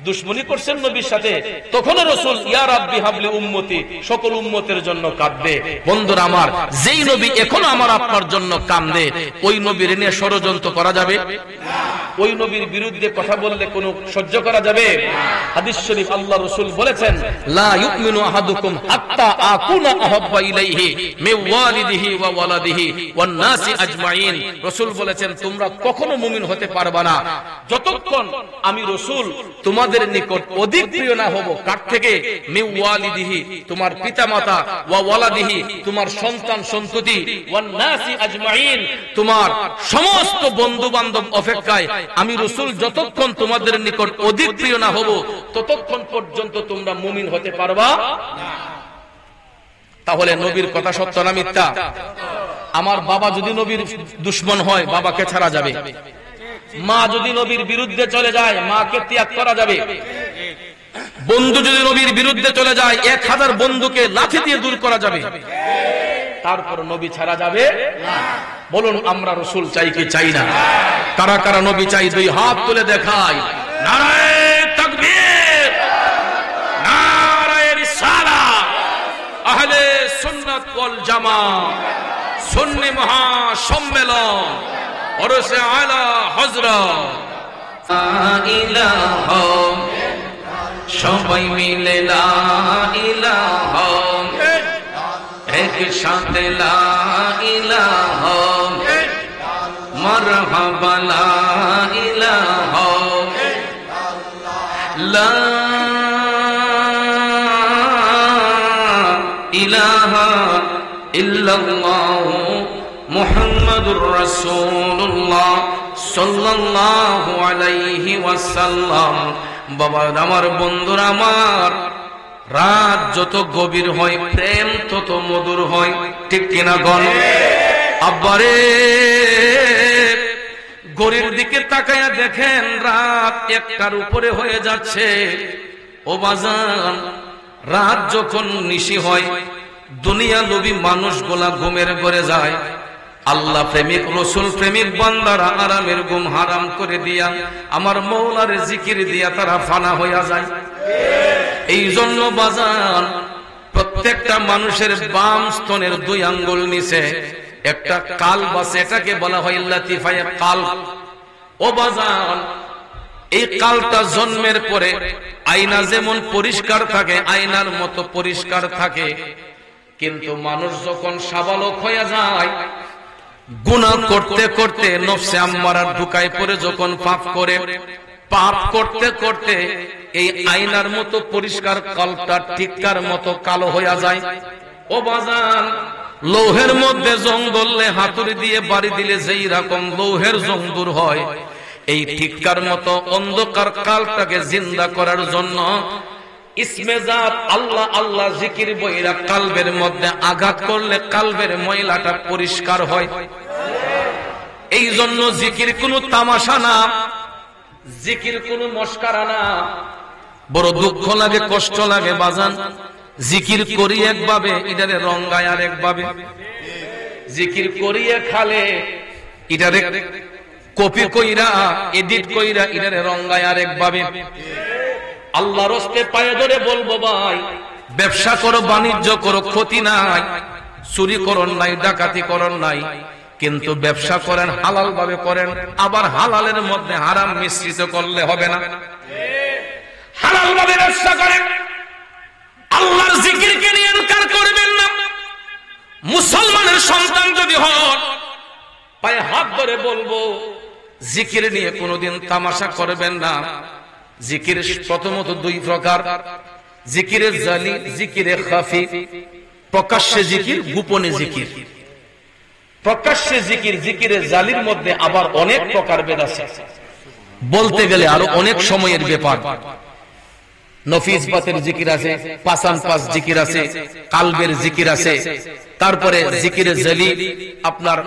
দুশমনি করছেন নবীর সাথে, তখনও রাসূল ইয়া রাব্বি হাবলি উম্মতি, সকল উম্মতের জন্য কাঁদবে। বন্ধুরা আমার, যেই নবী এখনো আমার আপনার জন্য কাঁদে, ওই নবীর নিয়ে ষড়যন্ত্র করা যাবে? ওই নবীর বিরুদ্ধে কথা বললে কোনো সহ্য করা যাবে? হাদিস শরীফ আল্লাহ রাসূল বলেছেন, লা ইউমিনু আহাদুকুম হাত্তা আকুনা আহাব্বা ইলাইহি মিন ওয়ালিদিহি ওয়া ওয়ালাদিহি ওয়ান নাসি আজমাইন। রাসূল বলেছেন, তোমরা কখনো মুমিন হতে পারবে না যতক্ষণ আমি রাসূল তোমাদের নিকট অধিক প্রিয় না হব। কার থেকে? মিন ওয়ালিদিহি, তোমার পিতামাতা, ওয়া ওয়ালাদিহি, তোমার সন্তান সন্ততি, ওয়ান নাসি আজমাইন, তোমার সমস্ত বন্ধু বান্ধব অপেক্ষায় আমি রাসূল যতক্ষণ তোমাদের নিকট অধিক প্রিয় না হব, ততক্ষণ পর্যন্ত তোমরা মুমিন হতে পারবা না। তাহলে নবীর কথা সত্য না মিথ্যা? আমার বাবা যদি নবীর দুশমন হয়, বাবাকে ছাড়া যাবে। মা যদি নবীর বিরুদ্ধে চলে যায়, মাকে ত্যাগ করা যাবে। বন্ধু যদি নবীর বিরুদ্ধে চলে যায়, 1000 বন্ধুকে লাঠি দিয়ে দূর করা যাবে। তারপর নবী ছাড়া যাবে না। বলুন আমরা রাসূল চাই কি চাই না? কারা কারা নবী চাই দুই হাত তুলে দেখায়। নারায়ে তাকবীর, নারায়ে রিসালাত। আহলে সুন্নাত ওয়াল জামাত সুন্নি মহা সম্মেলন ওরসে আলা হযরত লা ইলাহা, সবাই মিলে লা ইলাহা, একসাথে লা ইলাহা, মারহাবা লা ইলাহা, লা ইলাহা ইল্লাল্লাহ মুহাম্মাদুর রাসূলুল্লাহ সাল্লাল্লাহু আলাইহি ওয়াসাল্লাম। বাবা আমার, বন্ধুরা আমার, রাত যত গভীর হয় প্রেম তত মধুর হয়, ঠিক কিনা গণ? আব্বারে ঘড়ির দিকে তাকায়া দেখেন রাত 1টার উপরে হয়ে যাচ্ছে। ও বাজান, রাত যখন নিশি হয় দুনিয়া লোভী মানুষগুলা ঘুমের ঘরে যায়। আল্লাহ প্রেমিক রসুল প্রেমিক বান্দারা আরামের ঘুম হারাম করে দিয়া আমার মওলার জিকির দিয়া তারা ফানা হইয়া যায়। এই জন্য বাজান, প্রত্যেকটা মানুষের বাম স্তনের 2 আঙ্গুল নিচে একটা কাল্ব আছে, এটাকে বলা হয় লাতিফায়ে কাল্ব। ও বাজান, এই কালটা জন্মের পরে আয়না যেমন পরিষ্কার থাকে, আয়নার মতো পরিষ্কার থাকে, কিন্তু মানুষ যখন সাবালক হয়ে যায়, গুনাহ করতে করতে নফসে আম্মারার ঢুকায় পড়ে যখন পাপ করে, পাপ করতে করতে এই আয়নার মতো পরিষ্কার কালটা টিক্কার মতো কালো হয়ে যায়। ও বাজান, লৌহের মধ্যে জং ধরলে হাতুড়ি দিয়ে বাড়ি দিলে যেই রকম লৌহের জং দূর হয়, এই টিক্কার মতো অন্ধকার কালটাকে জিন্দা করার জন্য ইসমে জাত আল্লাহ আল্লাহ জিকির বইরা কালবের মধ্যে আঘাত করলে কালবের ময়লাটা পরিষ্কার হয়। এই জন্য জিকির কোনো তামাশা না, জিকির কোনো মস্কারা না। বড় দুঃখ লাগে, কষ্ট লাগে বাজান, জিকির করি একভাবে, এটারে রঙ্গায় আর একভাবে। জিকির করিয়ে খালে এটারে কপি কইরা এডিট কইরা এটারে রঙ্গায় আর একভাবে। আল্লাহর রাস্তে পায়ে ধরে বলবো ভাই, ব্যবসা করো, বাণিজ্য করো, ক্ষতি নাই, চুরি করন নাই, ডাকাতি করন নাই, কিন্তু ব্যবসা করেন হালাল ভাবে করেন। আবার হালালের মধ্যে হারাম মিশ্রিত করলে হবে না। হালাল ভাবে ব্যবসা করেন, আল্লাহর জিকিরকে নিয়ে ইনকার করবেন না। মুসলমানের সন্তান যদি হন, পায়ে হাত ধরে বলবো, জিকির নিয়ে কোনোদিন তামাশা করবেন না। জিকির প্রথমত 2 প্রকার, জিকিরে জালি, জিকিরে খাফি। প্রকাশ্যে জিকির, গোপনে জিকির। প্রকাশ্যে জিকির, জিকিরে জালির মধ্যে আবার অনেক প্রকার ভেদ আছে, বলতে গেলে আরো অনেক সময়ের ব্যাপার। নফিস বাতের জিকির আছে, পাসান পাস জিকির আছে, কালবের জিকির আছে, তারপরে জিকিরে জালি আপনার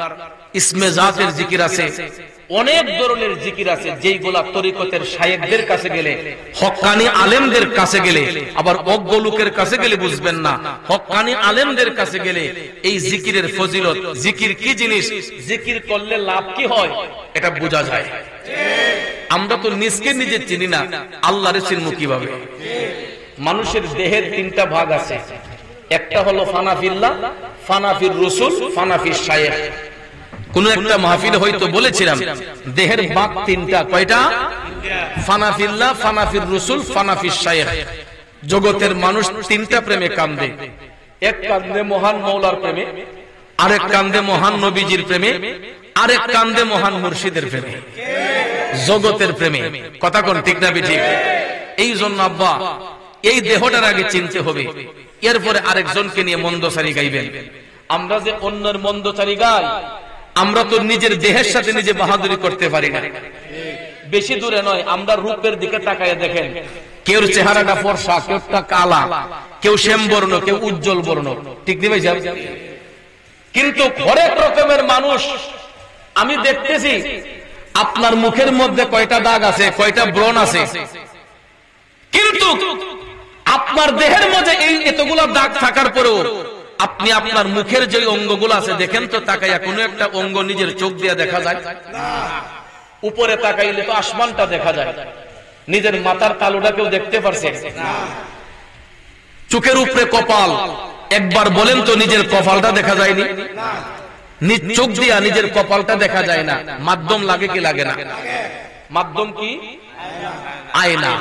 ইসমে জাতের জিকির আছে, অনেক ধরনের জিকির আছে যেইগুলা তরিকতের শায়েখদের কাছে গেলে, হক্কানি আলেমদের কাছে গেলে, আবার অজ্ঞ লোকের কাছে গেলে বুঝবেন না। হক্কানি আলেমদের কাছে গেলে এই জিকিরের ফজিলত, জিকির কি জিনিস, জিকির করলে লাভ কি হয়, এটা বোঝা যায়। আমরা তো নিজকে নিজে চিনি না, আল্লাহরে চিনব কিভাবে? মানুষের দেহের 3টা ভাগ আছে, একটা হলো ফানাফিল্লাহ, ফানাফির রাসূল, ফানাফির শায়েখ। কোন একটা মাহফিলে হয়তো বলেছিলাম দেহের ভাগ 3টা। কয়টা? ফানাফিল্লাহ, ফানাফির রাসূল, ফানাফির শায়েখ। জগতের মানুষ 3টা প্রেমে কান্দে। এক কান্দে মহান মওলার প্রেমে, আরেক কান্দে মহান নবীজির প্রেমে, আরেক কান্দে মহান মুর্শিদের প্রেমে, জগতের প্রেমে। কথা কোন ঠিক না ঠিক? এই জন্য আব্বা এই দেহটার আগে চিনতে হবে, এরপরে আরেকজনকে নিয়ে মন্দচারী গাইবেন। আমরা যে অন্যের মন্দচারী গাই, আমরা তো নিজের দেহের সাথে নিজে বাহাদুরি করতে পারি না। বেশি দূরে নয়, আমরা রূপের দিকে তাকায় দেখেন, কেউ চেহারাটা ফর্সা, কেউটা কালা, কেউ শ্যামবর্ণ, কেউ উজ্জ্বল বর্ণ, ঠিক নেই ভাই? কিন্তু হরেক রকমের মানুষ আমি দেখতেছি। আপনার মুখের মধ্যে কয়টা দাগ আছে, কয়টা ব্রণ আছে, কিন্তু আপনার দেহের মধ্যে এই এতগুলো দাগ থাকার পরেও আপনি আপনার মুখের যে অঙ্গগুলো আছে দেখেন তো, তাকাইয়া কোনো একটা অঙ্গ নিজের চোখ দিয়ে দেখা যায়? উপরে তাকাইলে তো আসমানটা দেখা যায়, নিজের মাথার তালুটা কেউ দেখতে পারছে? চোখের উপরে কপাল, একবার বলেন তো নিজের কপালটা দেখা যায়নি? নিজ চোখ দিয়া নিজের কপালটা দেখা যায় না। মাধ্যম লাগে কি লাগে না? মাধ্যম কি? আয়না।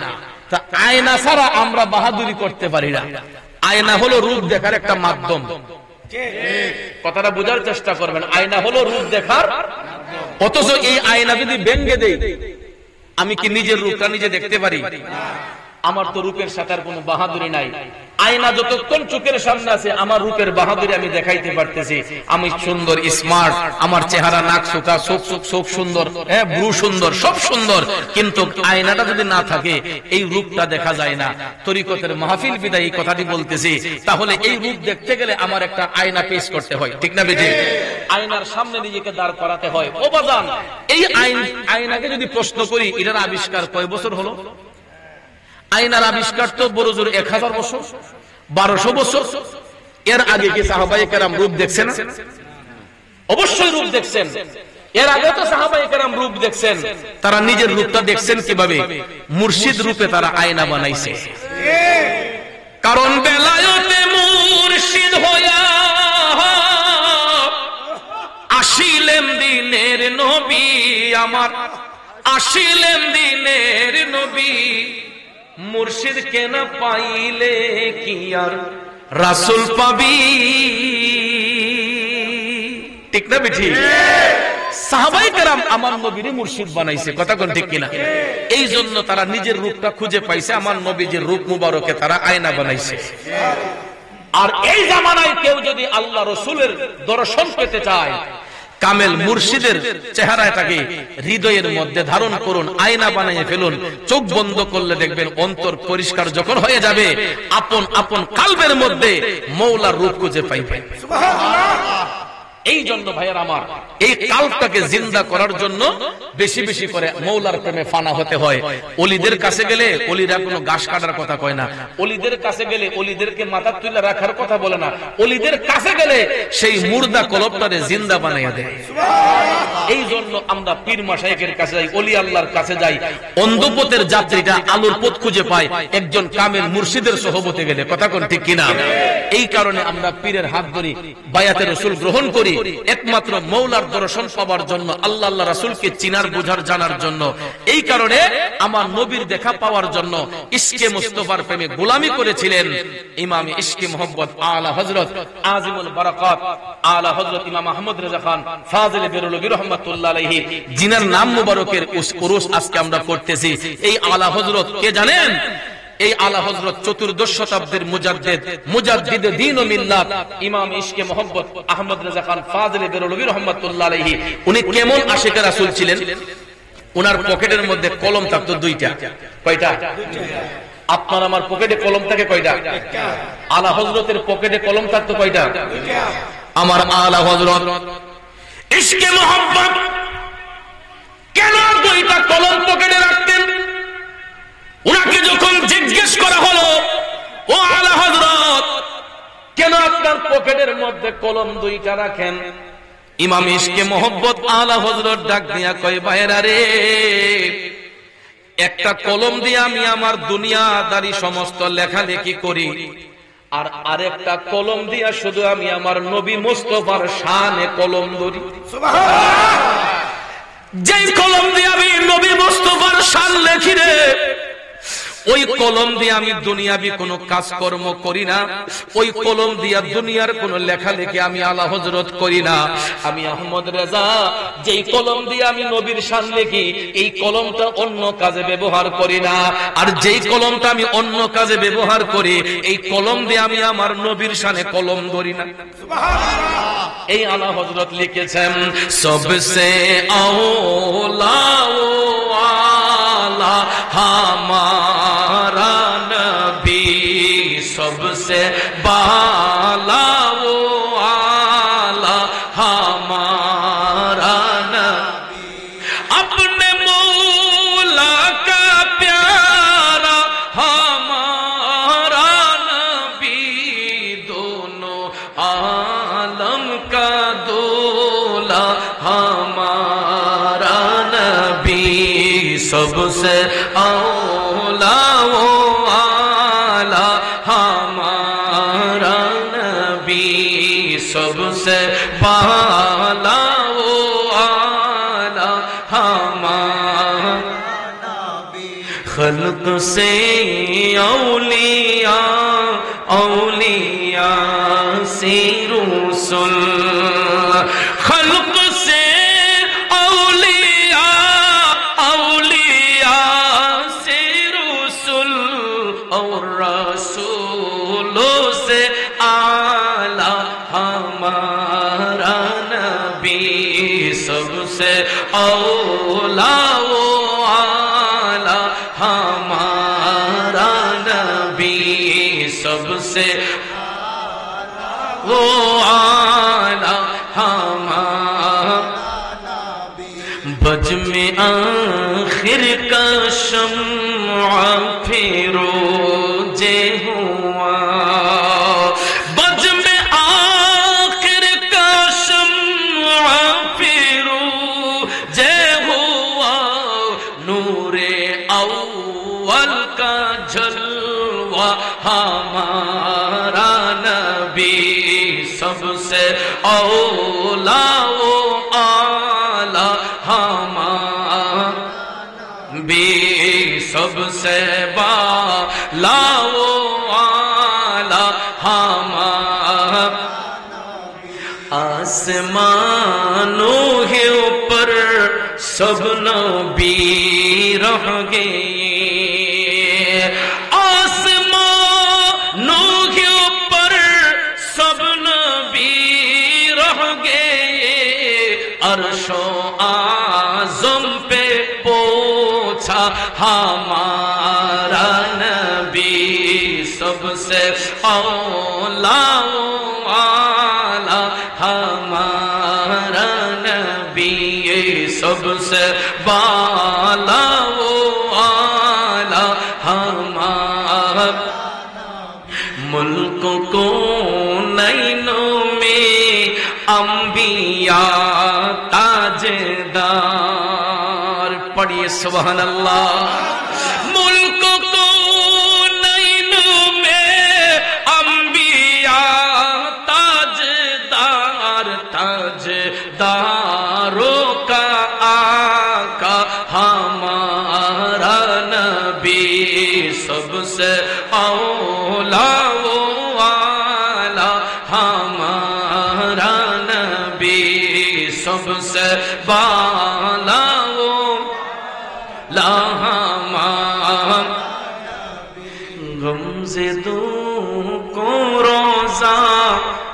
তা আয়না ছাড়া আমরা বাহাদুরি করতে পারি না। আয়না হলো রূপ দেখার একটা মাধ্যম। কথাটা বোঝার চেষ্টা করবেন, আয়না হলো রূপ দেখার। অথচ এই আয়না যদি ভেঙে দেই, আমি কি নিজের রূপটা নিজে দেখতে পারি? আমার তো রূপের সাথে আর কোনো বাহাদুরি নাই। আয়না যতক্ষণ চোখের সামনে আছে, আমার রূপের বাহাদুরি আমি দেখাইতে পারতেছি। আমি সুন্দর, স্মার্ট, আমার চেহারা, নাক সুকা, চোখ সুন্দর, হ্যাঁ, ব্রু সুন্দর, সব সুন্দর। কিন্তু আয়নাটা যদি না থাকে, এই রূপটা দেখা যায় না। তরিকতের মাহফিল বিদায় এই কথাটি বলতেছি। তাহলে এই রূপ দেখতে গেলে আমার একটা আয়না পেশ করতে হয়, ঠিক না বেঠিক? আয়নার সামনে নিজেকে দাঁড় করাতে হয়। ও বাজান, এই আয়নাকে যদি প্রশ্ন করি, এটার আবিষ্কার কয় বছর হলো? আয়নার আবিষ্কার তো বড় জোর 1000 বছর, 1200 বছর। এর আগে কি সাহাবায়ে কেরাম রূপ দেখছেন? অবশ্যই রূপ দেখছেন। এর আগে তো সাহাবায়ে কেরাম রূপ দেখছেন। তারা নিজের রূপটা দেখছেন কিভাবে? মুর্শিদ রূপে তারা আয়না বানাইছে। কারণ বেলায়েতে মুর্শিদ হইয়া আসিলেন দিনের নবী আমার, আসিলেন দিনের নবী। মুর্শিদ কেন পাইলে কি আর রাসূল পাবি? ঠিক না বেঠি? সাহাবায়ে কেরাম আমার নবীর মুর্শিদ বানাইছে, কথা কোন ঠিক কিনা? এই জন্য তারা নিজের রূপটা খুঁজে পাইছে, আমার নবীজির রূপ মুবারকে তারা আয়না বানাইছে। আর এই জামানায় কেউ যদি আল্লাহ রাসূলের দর্শন পেতে চায়, কামেল মুর্শিদের চেহারাটাকে হৃদয়ের মধ্যে ধারণ করুন, আয়না বানিয়ে ফেলুন। চোখ বন্ধ করলে দেখবেন অন্তর পরিষ্কার যখন হয়ে যাবে, আপন আপন কালবের মধ্যে মওলার রূপ খুঁজে পাইবে। সুবহানাল্লাহ। এই জন্য ভাইয়ের আমার, এই কালটাকে জিন্দা করার জন্য বেশি বেশি করে মওলার প্রেমে ফানা হতে হয়। ওলিদের কাছে গেলে ওলিরা কোনো ঘাস কাটার কথা কয় না। ওলিদের কাছে গেলে ওলিদেরকে মাথা তুলে রাখার কথা বলে না। ওলিদের কাছে গেলে সেই মুর্দা কলবটারে জিন্দা বানাইয়া দেয়। এই জন্য আমরা পীর মাশায়েখের কাছে যাই, ওলি আল্লাহর কাছে যাই। অন্ধপথের যাত্রীটা আলোর পথ খুঁজে পায় একজন কামেল মুর্শিদের সোহবতে গেলে, কথা কোন ঠিক কিনা? এই কারণে আমরা পীরের হাত ধরি, বায়াতে রাসূল গ্রহণ করি, একমাত্র মওলার দর্শন পাওয়ার জন্য, আল্লাহ আল্লাহ রাসূলকে চিনার, বুঝার, জানার জন্য। এই কারণে আমার নবীর দেখা পাওয়ার জন্য ইশকে মুস্তাফার প্রেমে গোলামি করেছিলেন ইমাম ইশকে মোহাম্মদ আলা হযরত আজিমুল বারাকাত আলা হযরত ইমাম আহমদ রেজা খান ফাজিলে বেরলভী রাহমাতুল্লাহ আলাইহি, জিনার নাম মুবারকের উরুস আজকে আমরা করতেছি। এই আলা হযরত কে জানেন? এই আলা হযরত চতুর্দশ শতাব্দীর মুজাদ্দিদে দ্বীন ও মিল্লাত ইমাম ইশকে মোহাম্মদ আহমদ রেজা খান ফাজিলে বেরলভী রাহমাতুল্লাহ আলাইহি। উনি কেমন আশিকে রাসূল ছিলেন? উনার পকেটের মধ্যে কলম থাকতো দুইটা। কয়টা? আপনার আমার পকেটে কলম থাকে কয়টা? আলা হযরতের পকেটে কলম থাকতো কয়টা? আমার আলা হযরত ইশকে মোহাম্মদ কেন দুইটা কলম পকেটে রাখতেন? উনাকে যখন জিজ্ঞেস করা হলো, ও আলা হযরত, কেন আপনার পকেটের মধ্যে কলম দুইটা রাখেন? ইমাম ইশকে মোহাম্মদ আলা হযরত ডাক দিয়া কয়, ভাইরা রে, একটা কলম দিয়ে আমি আমার দুনিয়াদারি সমস্ত লেখালেখি করি, আর আরেকটা কলম দিয়া শুধু আমি আমার নবী মুস্তাফার শানে কলম ধরি। সুবহানাল্লাহ। যেই কলম দিয়ে আমি নবী মুস্তাফার শান লেখি রে, ওই কলম দিয়ে আমি দুনিয়াবি কোনো কাজকর্ম করি না। ওই কলম দিয়া দুনিয়ার কোনো লেখালেখি আমি আলা হযরত করি না। আমি আহমদ রেজা যেই কলম দিয়ে আমি নবীর শান লিখি, এই কলমটা অন্য কাজে ব্যবহার করি না। আর যেই কলমটা আমি অন্য কাজে ব্যবহার করি, এই কলম দিয়ে আমি আমার নবীর শানে কলম ধরি না। সুবহানাল্লাহ। এই আলা হযরত লিখেছেন, সবসে আওলা ওয়ালা হামারা নবী, सबसे बाला वो आला हमारा नबी, अपने मौला का प्यारा हमारा नबी, दोनों ہمارا نبی سب سے اولا و اعلی ہمارا نبی سب سے بالا و اعلی ہمارا خلق سے اولیاء اولیاء سے رسل خلق سے اولیاء اولیاء سے رسل اور رسولوں سے اعلیٰ ہمارا نبی سب سے اولیاء و اعلیٰ ہمارا نبی سب سے وہ اعلیٰ ہمارا بج میں آخر کا شمع فیروزے ہوا بج میں آخر کا شمع فیروزے ہوا نور اول کا جلوہ ہمارا نبی سب سے اولیٰ و اعلیٰ ہمارا نبی سب سے بالا و اعلیٰ ہمارا آسمانوں کے اوپر سب نبی رہ گئے عرش و اعظم پہ پوچھا ہمارا نبی سب سے اولیٰ و اعلیٰ ہمارا نبی سب سے بالا و اعلیٰ ہمارا ملک کو نینوں میں انبیاء تاجدار پڑھیے سبحان اللہ ملک کو نینوں میں انبیاء تاجدار تاجداروں کا آقا ہمارا نبی سب سے اولیٰ و اعلیٰ ہمارا نبی سب سے بالا و ہمارا غمزدوں کو روزہ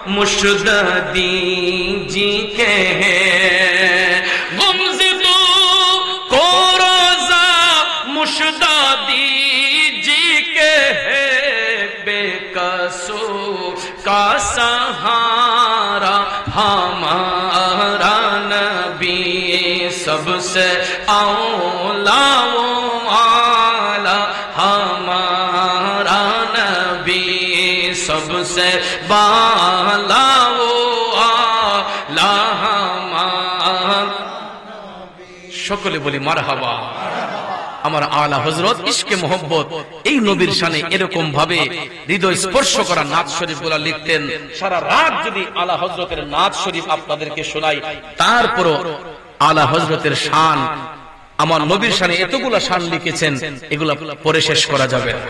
مشددی جی کے غمزدوں کو روزہ مشددی جی کے بے قصو کا سہارا ہمارا نبی سب سے اولیٰ و اعلیٰ ہمارا نبی سب سے بالا و اعلیٰ ہمارا সকলে বলি মারহাবা আমার আলা হযরত ইশকে মোহব্বত এই নবীর শানে এরকম ভাবে হৃদয় স্পর্শ করা নাত শরীফগুলো লিখতেন সারা রাত যদি আলা হযরতের নাত শরীফ আপনাদেরকে শোনাই তারপরও আলা হযরতের শান আমার নবীর শানে এতগুলো শান লিখেছেন এগুলো পড়ে শেষ করা যাবে না